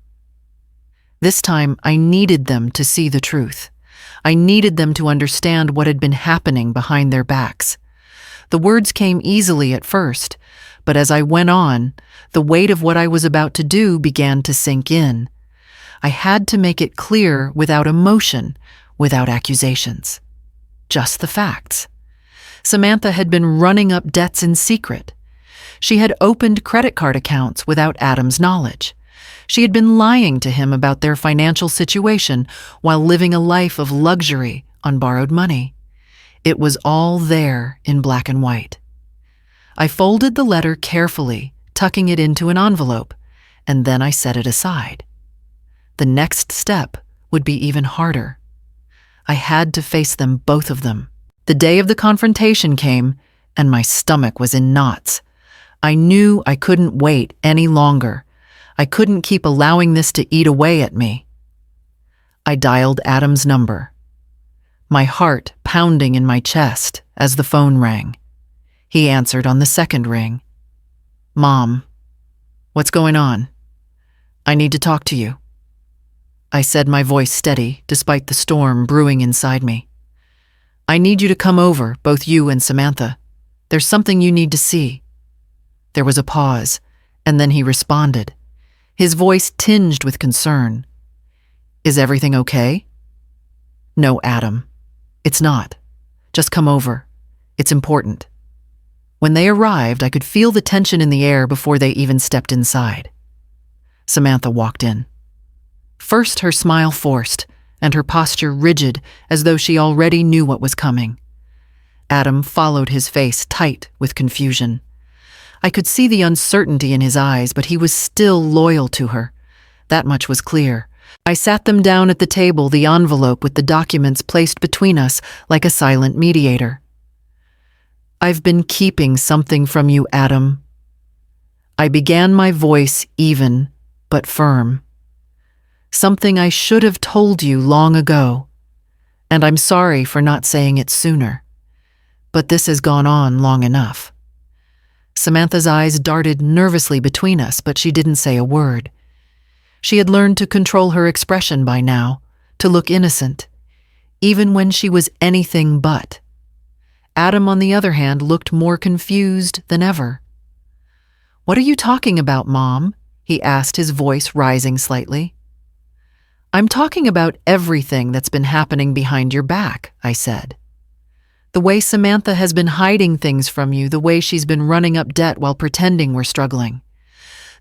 This time, I needed them to see the truth. I needed them to understand what had been happening behind their backs. The words came easily at first, but as I went on, the weight of what I was about to do began to sink in. I had to make it clear without emotion, without accusations. Just the facts. Samantha had been running up debts in secret. She had opened credit card accounts without Adam's knowledge. She had been lying to him about their financial situation while living a life of luxury on borrowed money. It was all there in black and white. I folded the letter carefully, tucking it into an envelope, and then I set it aside. The next step would be even harder. I had to face them, both of them. The day of the confrontation came, and my stomach was in knots. I knew I couldn't wait any longer. I couldn't keep allowing this to eat away at me. I dialed Adam's number, my heart pounding in my chest as the phone rang. He answered on the second ring. "Mom, what's going on? I need to talk to you." I said, my voice steady despite the storm brewing inside me. "I need you to come over, both you and Samantha. There's something you need to see." There was a pause, and then he responded, his voice tinged with concern. "Is everything okay?" "No, Adam. It's not. Just come over. It's important." When they arrived, I could feel the tension in the air before they even stepped inside. Samantha walked in. First, her smile forced, and her posture rigid, as though she already knew what was coming. Adam followed, his face tight with confusion. I could see the uncertainty in his eyes, but he was still loyal to her. That much was clear. I sat them down at the table, the envelope with the documents placed between us like a silent mediator. "I've been keeping something from you, Adam." I began, my voice even but firm. "Something I should have told you long ago, and I'm sorry for not saying it sooner. But this has gone on long enough." Samantha's eyes darted nervously between us, but she didn't say a word. She had learned to control her expression by now, to look innocent, even when she was anything but. Adam, on the other hand, looked more confused than ever. "What are you talking about, Mom?" he asked, his voice rising slightly. "I'm talking about everything that's been happening behind your back," I said. "The way Samantha has been hiding things from you, the way she's been running up debt while pretending we're struggling.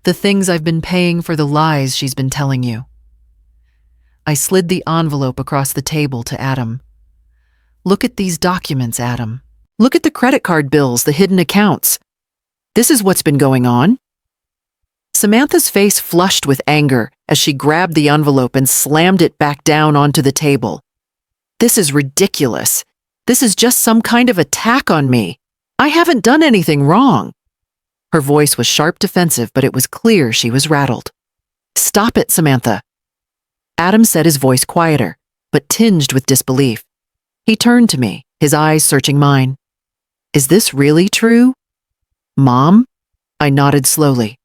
The things I've been paying for the lies she's been telling you." I slid the envelope across the table to Adam. "Look at these documents, Adam. Look at the credit card bills, the hidden accounts. This is what's been going on." Samantha's face flushed with anger as she grabbed the envelope and slammed it back down onto the table. "This is ridiculous. This is just some kind of attack on me. I haven't done anything wrong." Her voice was sharp defensive, but it was clear she was rattled. "Stop it, Samantha." Adam said, his voice quieter, but tinged with disbelief. He turned to me, his eyes searching mine. Is this really true? Mom? I nodded slowly,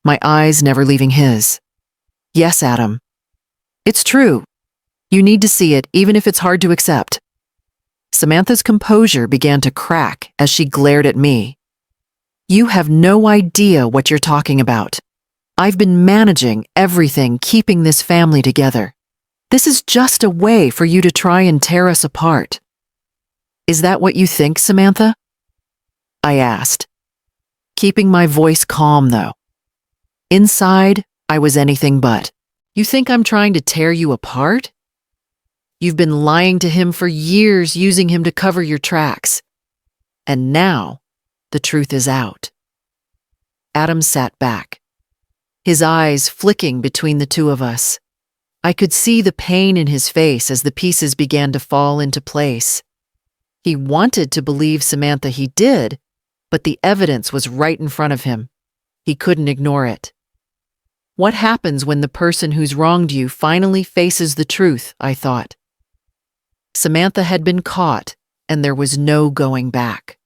my eyes never leaving his. Yes, Adam. It's true. You need to see it, even if it's hard to accept. Samantha's composure began to crack as she glared at me. You have no idea what you're talking about. I've been managing everything, keeping this family together. This is just a way for you to try and tear us apart. Is that what you think, Samantha? I asked, keeping my voice calm though. Inside, I was anything but. You think I'm trying to tear you apart? You've been lying to him for years, using him to cover your tracks. And now, the truth is out. Adam sat back, his eyes flicking between the two of us. I could see the pain in his face as the pieces began to fall into place. He wanted to believe Samantha he did, but the evidence was right in front of him. He couldn't ignore it. What happens when the person who's wronged you finally faces the truth, I thought. Samantha had been caught, and there was no going back.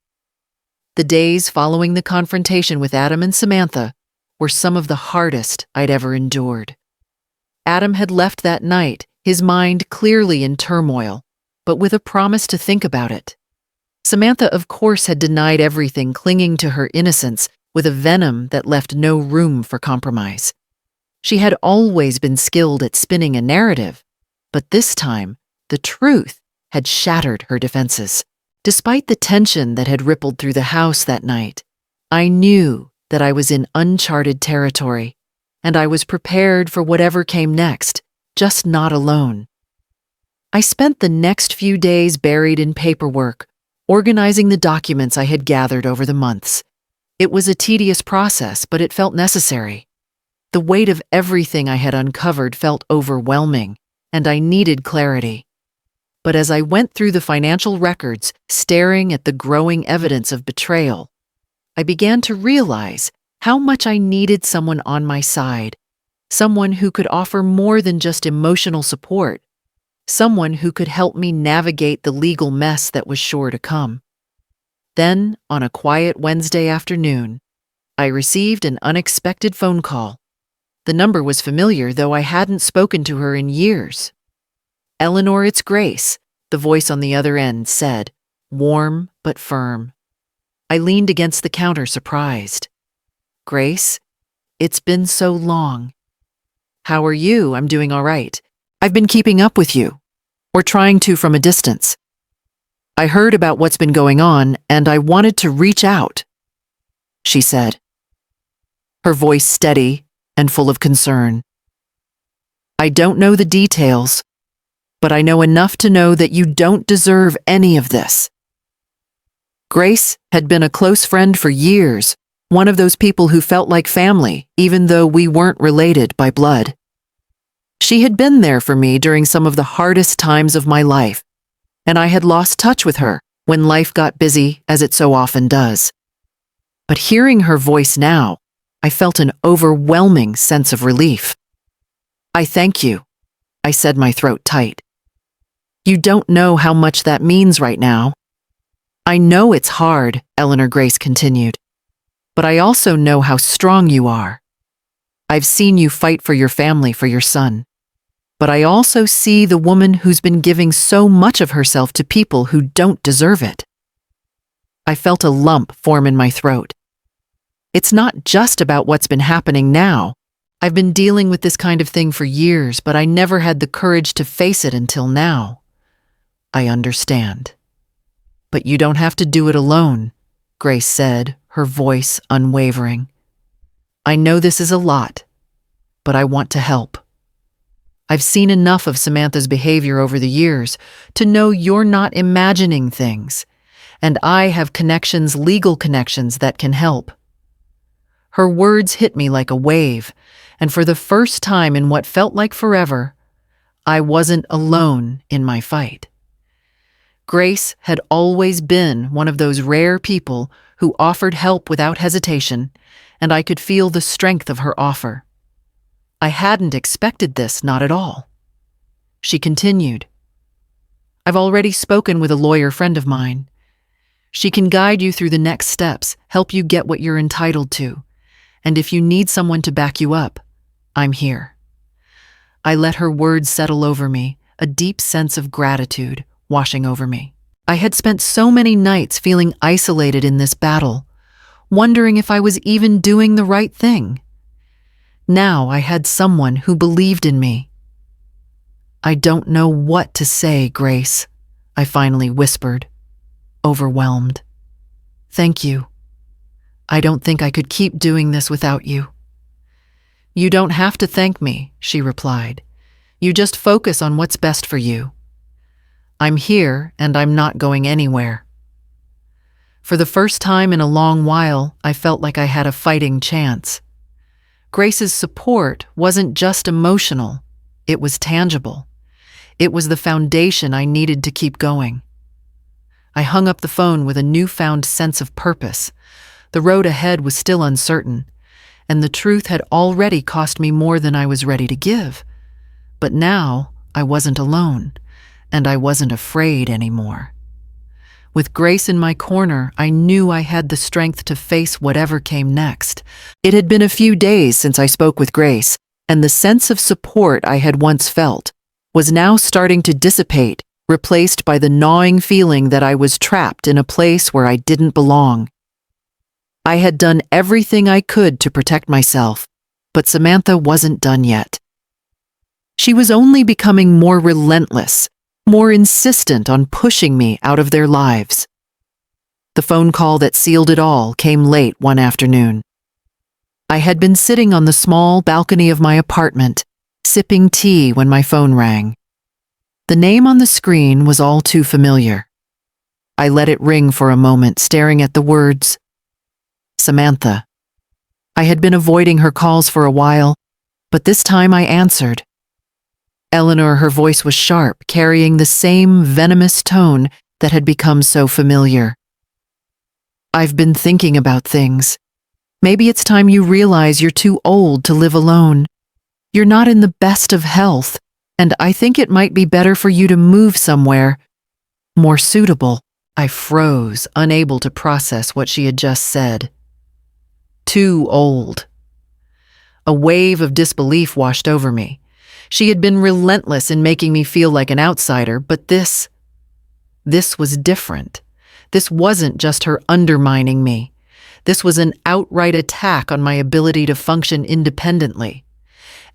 The days following the confrontation with Adam and Samantha were some of the hardest I'd ever endured. Adam had left that night, his mind clearly in turmoil, but with a promise to think about it. Samantha, of course, had denied everything, clinging to her innocence with a venom that left no room for compromise. She had always been skilled at spinning a narrative, but this time, the truth had shattered her defenses. Despite the tension that had rippled through the house that night, I knew that I was in uncharted territory, and I was prepared for whatever came next, just not alone. I spent the next few days buried in paperwork, organizing the documents I had gathered over the months. It was a tedious process, but it felt necessary. The weight of everything I had uncovered felt overwhelming, and I needed clarity. But as I went through the financial records, staring at the growing evidence of betrayal, I began to realize how much I needed someone on my side, someone who could offer more than just emotional support, someone who could help me navigate the legal mess that was sure to come. Then, on a quiet Wednesday afternoon, I received an unexpected phone call. The number was familiar, though I hadn't spoken to her in years. Eleanor, it's Grace, the voice on the other end said, warm but firm. I leaned against the counter, surprised. Grace, it's been so long. How are you? I'm doing all right. I've been keeping up with you, or trying to from a distance. I heard about what's been going on, and I wanted to reach out, she said, her voice steady and full of concern. I don't know the details, but I know enough to know that you don't deserve any of this. Grace had been a close friend for years, one of those people who felt like family, even though we weren't related by blood. She had been there for me during some of the hardest times of my life, and I had lost touch with her when life got busy, as it so often does. But hearing her voice now, I felt an overwhelming sense of relief. I thank you, I said, my throat tight. You don't know how much that means right now. I know it's hard, Eleanor Grace continued, but I also know how strong you are. I've seen you fight for your family, for your son. But I also see the woman who's been giving so much of herself to people who don't deserve it. I felt a lump form in my throat. It's not just about what's been happening now. I've been dealing with this kind of thing for years, but I never had the courage to face it until now. I understand. But you don't have to do it alone, Grace said, her voice unwavering. I know this is a lot, but I want to help. I've seen enough of Samantha's behavior over the years to know you're not imagining things, and I have connections, legal connections, that can help. Her words hit me like a wave, and for the first time in what felt like forever, I wasn't alone in my fight. Grace had always been one of those rare people who offered help without hesitation, and I could feel the strength of her offer. I hadn't expected this, not at all. She continued, I've already spoken with a lawyer friend of mine. She can guide you through the next steps, help you get what you're entitled to. And if you need someone to back you up, I'm here." I let her words settle over me, a deep sense of gratitude washing over me. I had spent so many nights feeling isolated in this battle, wondering if I was even doing the right thing. Now I had someone who believed in me. "I don't know what to say, Grace," I finally whispered, overwhelmed. "Thank you. I don't think I could keep doing this without you." "You don't have to thank me," she replied. "You just focus on what's best for you. I'm here and I'm not going anywhere." For the first time in a long while, I felt like I had a fighting chance. Grace's support wasn't just emotional, it was tangible. It was the foundation I needed to keep going. I hung up the phone with a newfound sense of purpose. The road ahead was still uncertain, and the truth had already cost me more than I was ready to give. But now I wasn't alone, and I wasn't afraid anymore. With Grace in my corner, I knew I had the strength to face whatever came next. It had been a few days since I spoke with Grace, and the sense of support I had once felt was now starting to dissipate, replaced by the gnawing feeling that I was trapped in a place where I didn't belong. I had done everything I could to protect myself, but Samantha wasn't done yet. She was only becoming more relentless, more insistent on pushing me out of their lives. The phone call that sealed it all came late one afternoon. I had been sitting on the small balcony of my apartment, sipping tea when my phone rang. The name on the screen was all too familiar. I let it ring for a moment, staring at the words, Samantha. I had been avoiding her calls for a while, but this time I answered. Eleanor, her voice was sharp, carrying the same venomous tone that had become so familiar. "I've been thinking about things. Maybe it's time you realize you're too old to live alone. You're not in the best of health, and I think it might be better for you to move somewhere more suitable." I froze, unable to process what she had just said. Too old. A wave of disbelief washed over me. She had been relentless in making me feel like an outsider, but this was different. This wasn't just her undermining me. This was an outright attack on my ability to function independently.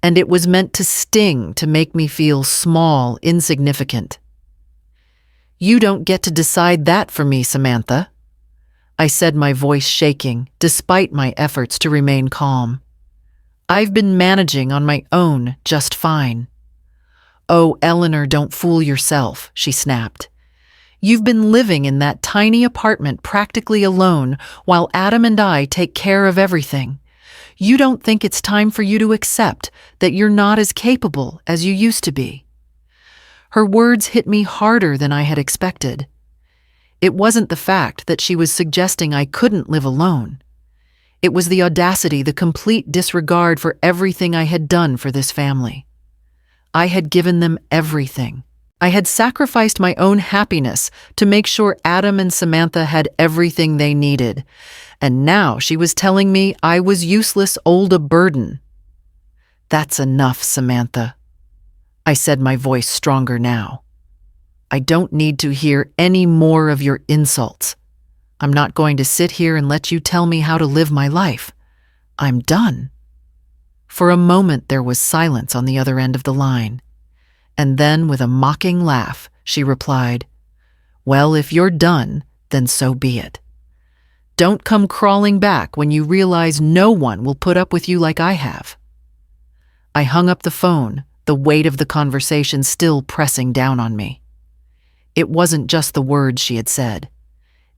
And it was meant to sting, to make me feel small, insignificant. "You don't get to decide that for me, Samantha," I said, my voice shaking, despite my efforts to remain calm. "I've been managing on my own just fine." "Oh, Eleanor, don't fool yourself," she snapped. "You've been living in that tiny apartment practically alone while Adam and I take care of everything. You don't think it's time for you to accept that you're not as capable as you used to be?" Her words hit me harder than I had expected. It wasn't the fact that she was suggesting I couldn't live alone. It was the audacity, the complete disregard for everything I had done for this family. I had given them everything. I had sacrificed my own happiness to make sure Adam and Samantha had everything they needed. And now she was telling me I was useless old a burden. "That's enough, Samantha," I said, my voice stronger now. "I don't need to hear any more of your insults. I'm not going to sit here and let you tell me how to live my life. I'm done." For a moment there was silence on the other end of the line. And then, with a mocking laugh, she replied, "Well, if you're done, then so be it. Don't come crawling back when you realize no one will put up with you like I have." I hung up the phone, the weight of the conversation still pressing down on me. It wasn't just the words she had said.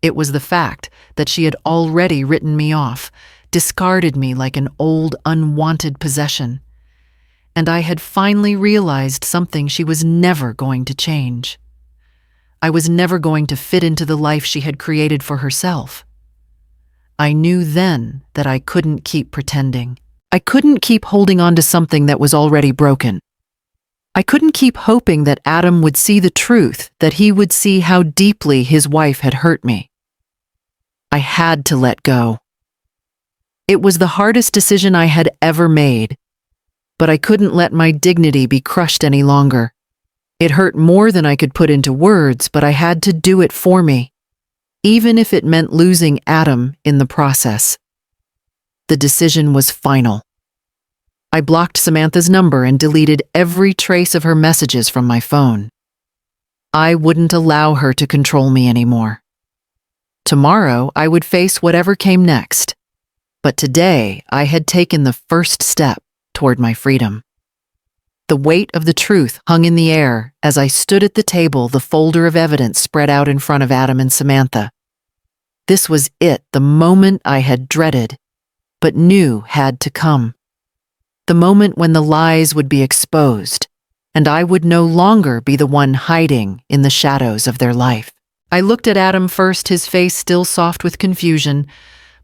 It was the fact that she had already written me off, discarded me like an old, unwanted possession. And I had finally realized something she was never going to change. I was never going to fit into the life she had created for herself. I knew then that I couldn't keep pretending. I couldn't keep holding on to something that was already broken. I couldn't keep hoping that Adam would see the truth, that he would see how deeply his wife had hurt me. I had to let go. It was the hardest decision I had ever made, but I couldn't let my dignity be crushed any longer. It hurt more than I could put into words, but I had to do it for me, even if it meant losing Adam in the process. The decision was final. I blocked Samantha's number and deleted every trace of her messages from my phone. I wouldn't allow her to control me anymore. Tomorrow, I would face whatever came next. But today, I had taken the first step toward my freedom. The weight of the truth hung in the air as I stood at the table, the folder of evidence spread out in front of Adam and Samantha. This was it, the moment I had dreaded, but knew had to come. The moment when the lies would be exposed, and I would no longer be the one hiding in the shadows of their life. I looked at Adam first, his face still soft with confusion,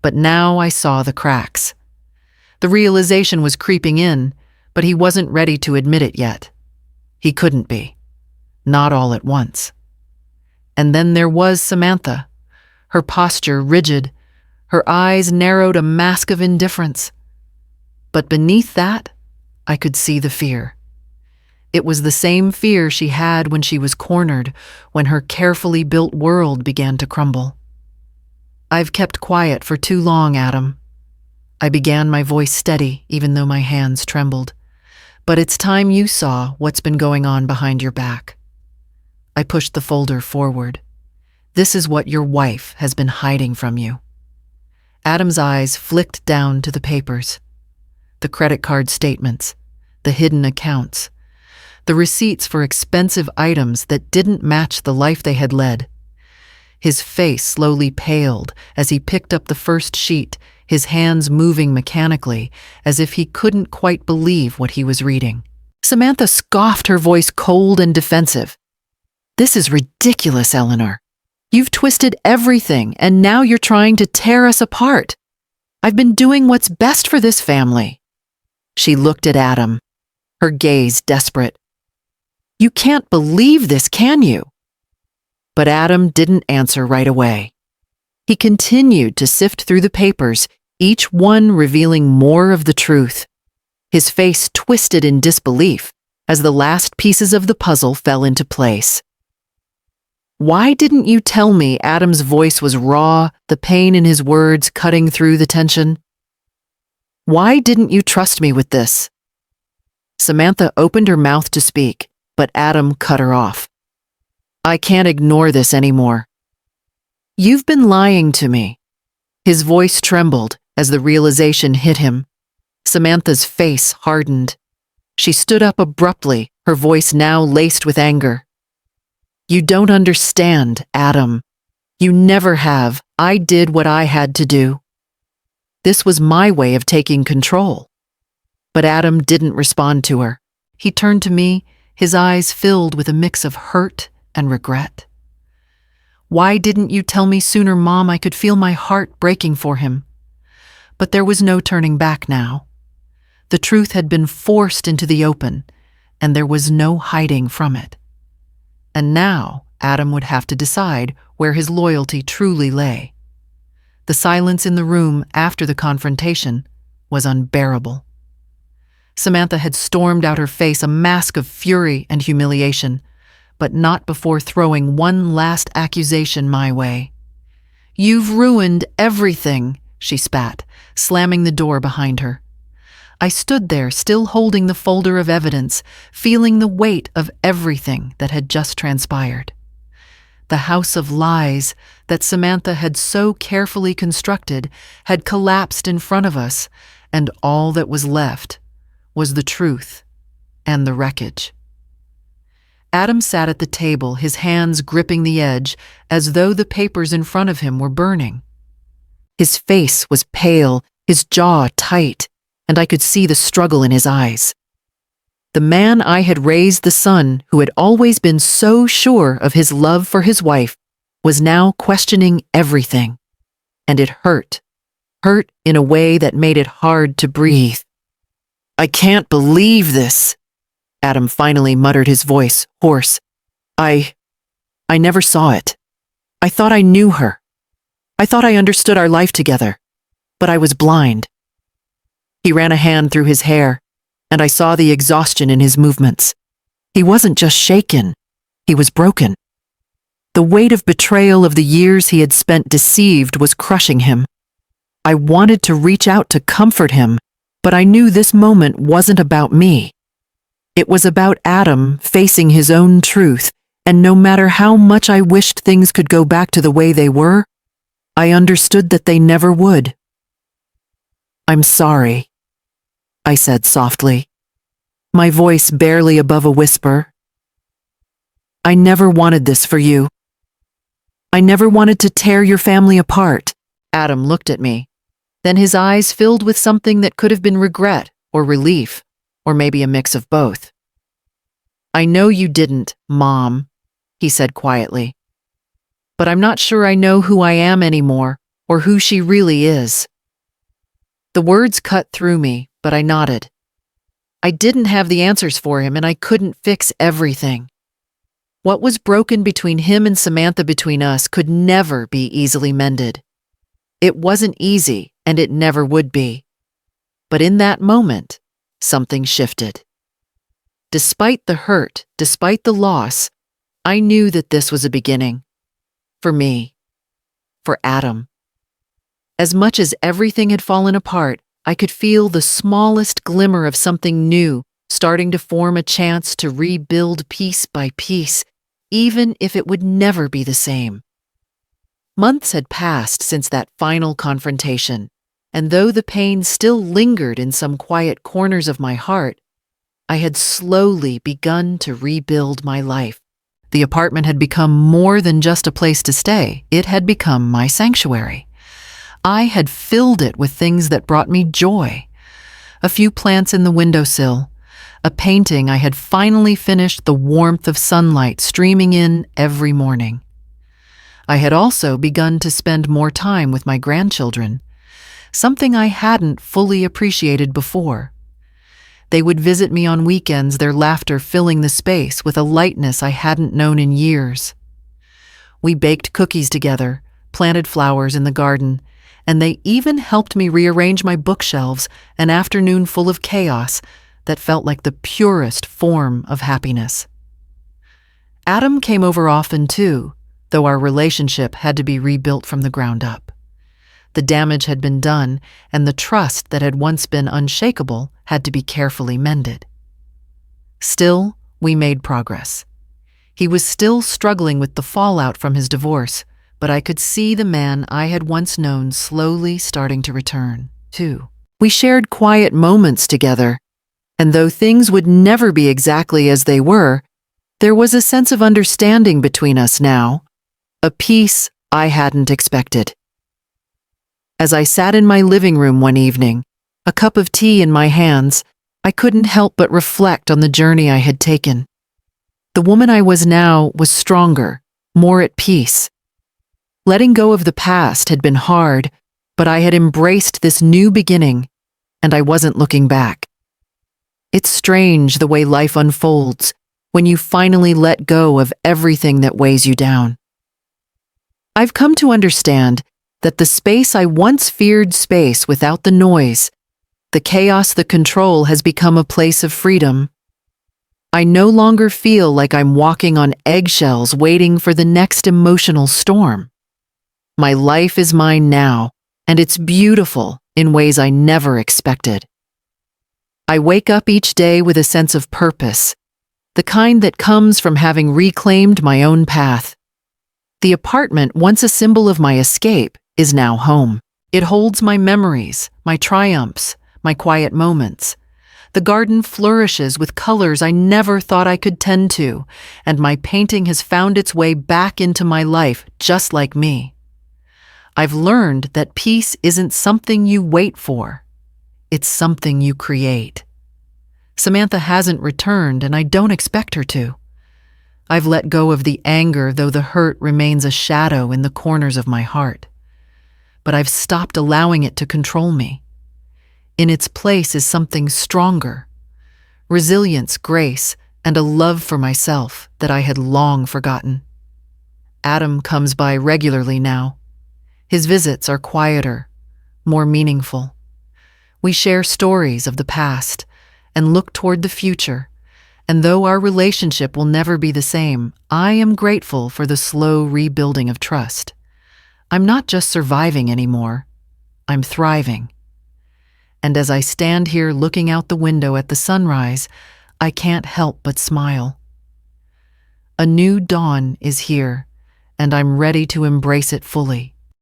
but now I saw the cracks. The realization was creeping in, but he wasn't ready to admit it yet. He couldn't be. Not all at once. And then there was Samantha, her posture rigid, her eyes narrowed, a mask of indifference. But beneath that, I could see the fear. It was the same fear she had when she was cornered, when her carefully built world began to crumble. "I've kept quiet for too long, Adam." I began, my voice steady, even though my hands trembled. "But it's time you saw what's been going on behind your back." I pushed the folder forward. "This is what your wife has been hiding from you." Adam's eyes flicked down to the papers. The credit card statements, the hidden accounts, the receipts for expensive items that didn't match the life they had led. His face slowly paled as he picked up the first sheet, his hands moving mechanically, as if he couldn't quite believe what he was reading. Samantha scoffed, her voice cold and defensive. "This is ridiculous, Eleanor. You've twisted everything, and now you're trying to tear us apart. I've been doing what's best for this family." She looked at Adam, her gaze desperate. "You can't believe this, can you?" But Adam didn't answer right away. He continued to sift through the papers, each one revealing more of the truth. His face twisted in disbelief as the last pieces of the puzzle fell into place. "Why didn't you tell me?" Adam's voice was raw, the pain in his words cutting through the tension. "Why didn't you trust me with this?" Samantha opened her mouth to speak, but Adam cut her off. "I can't ignore this anymore. You've been lying to me." His voice trembled as the realization hit him. Samantha's face hardened. She stood up abruptly, her voice now laced with anger. "You don't understand, Adam. You never have. I did what I had to do. This was my way of taking control." But Adam didn't respond to her. He turned to me, his eyes filled with a mix of hurt and regret. "Why didn't you tell me sooner, Mom?" I could feel my heart breaking for him. But there was no turning back now. The truth had been forced into the open, and there was no hiding from it. And now Adam would have to decide where his loyalty truly lay. The silence in the room after the confrontation was unbearable. Samantha had stormed out, her face a mask of fury and humiliation, but not before throwing one last accusation my way. "You've ruined everything," she spat, slamming the door behind her. I stood there, still holding the folder of evidence, feeling the weight of everything that had just transpired. The house of lies that Samantha had so carefully constructed had collapsed in front of us, and all that was left was the truth and the wreckage. Adam sat at the table, his hands gripping the edge, as though the papers in front of him were burning. His face was pale, his jaw tight, and I could see the struggle in his eyes. The man I had raised, the son who had always been so sure of his love for his wife, was now questioning everything. And it hurt in a way that made it hard to breathe. "I can't believe this." Adam finally muttered, his voice hoarse. I never saw it. I thought I knew her. I thought I understood our life together, but I was blind. He ran a hand through his hair, and I saw the exhaustion in his movements. He wasn't just shaken, he was broken. The weight of betrayal of the years he had spent deceived was crushing him. I wanted to reach out to comfort him, but I knew this moment wasn't about me. It was about Adam facing his own truth, and no matter how much I wished things could go back to the way they were, I understood that they never would. "I'm sorry," I said softly, my voice barely above a whisper. "I never wanted this for you. I never wanted to tear your family apart." Adam looked at me. Then his eyes filled with something that could have been regret or relief, or maybe a mix of both. "I know you didn't, Mom," he said quietly. "But I'm not sure I know who I am anymore, or who she really is." The words cut through me, but I nodded. I didn't have the answers for him, and I couldn't fix everything. What was broken between him and Samantha, between us, could never be easily mended. It wasn't easy, and it never would be. But in that moment, something shifted. Despite the hurt, despite the loss, I knew that this was a beginning. For me. For Adam. As much as everything had fallen apart, I could feel the smallest glimmer of something new starting to form, a chance to rebuild piece by piece, even if it would never be the same. Months had passed since that final confrontation, and though the pain still lingered in some quiet corners of my heart, I had slowly begun to rebuild my life. The apartment had become more than just a place to stay. It had become my sanctuary. I had filled it with things that brought me joy. A few plants in the windowsill, a painting I had finally finished, the warmth of sunlight streaming in every morning. I had also begun to spend more time with my grandchildren, something I hadn't fully appreciated before. They would visit me on weekends, their laughter filling the space with a lightness I hadn't known in years. We baked cookies together, planted flowers in the garden, and they even helped me rearrange my bookshelves, an afternoon full of chaos that felt like the purest form of happiness. Adam came over often too, though our relationship had to be rebuilt from the ground up. The damage had been done, and the trust that had once been unshakable had to be carefully mended. Still, we made progress. He was still struggling with the fallout from his divorce, but I could see the man I had once known slowly starting to return, too. We shared quiet moments together, and though things would never be exactly as they were, there was a sense of understanding between us now, a peace I hadn't expected. As I sat in my living room one evening, a cup of tea in my hands, I couldn't help but reflect on the journey I had taken. The woman I was now was stronger, more at peace. Letting go of the past had been hard, but I had embraced this new beginning, and I wasn't looking back. It's strange the way life unfolds when you finally let go of everything that weighs you down. I've come to understand that the space I once feared, space without the noise, the chaos, the control, has become a place of freedom. I no longer feel like I'm walking on eggshells waiting for the next emotional storm. My life is mine now, and it's beautiful in ways I never expected. I wake up each day with a sense of purpose, the kind that comes from having reclaimed my own path. The apartment, once a symbol of my escape, is now home. It holds my memories, my triumphs, my quiet moments. The garden flourishes with colors I never thought I could tend to, and my painting has found its way back into my life just like me. I've learned that peace isn't something you wait for. It's something you create. Samantha hasn't returned, and I don't expect her to. I've let go of the anger, though the hurt remains a shadow in the corners of my heart. But I've stopped allowing it to control me. In its place is something stronger. Resilience, grace, and a love for myself that I had long forgotten. Adam comes by regularly now. His visits are quieter, more meaningful. We share stories of the past and look toward the future, and though our relationship will never be the same, I am grateful for the slow rebuilding of trust. I'm not just surviving anymore, I'm thriving. And as I stand here looking out the window at the sunrise, I can't help but smile. A new dawn is here, and I'm ready to embrace it fully.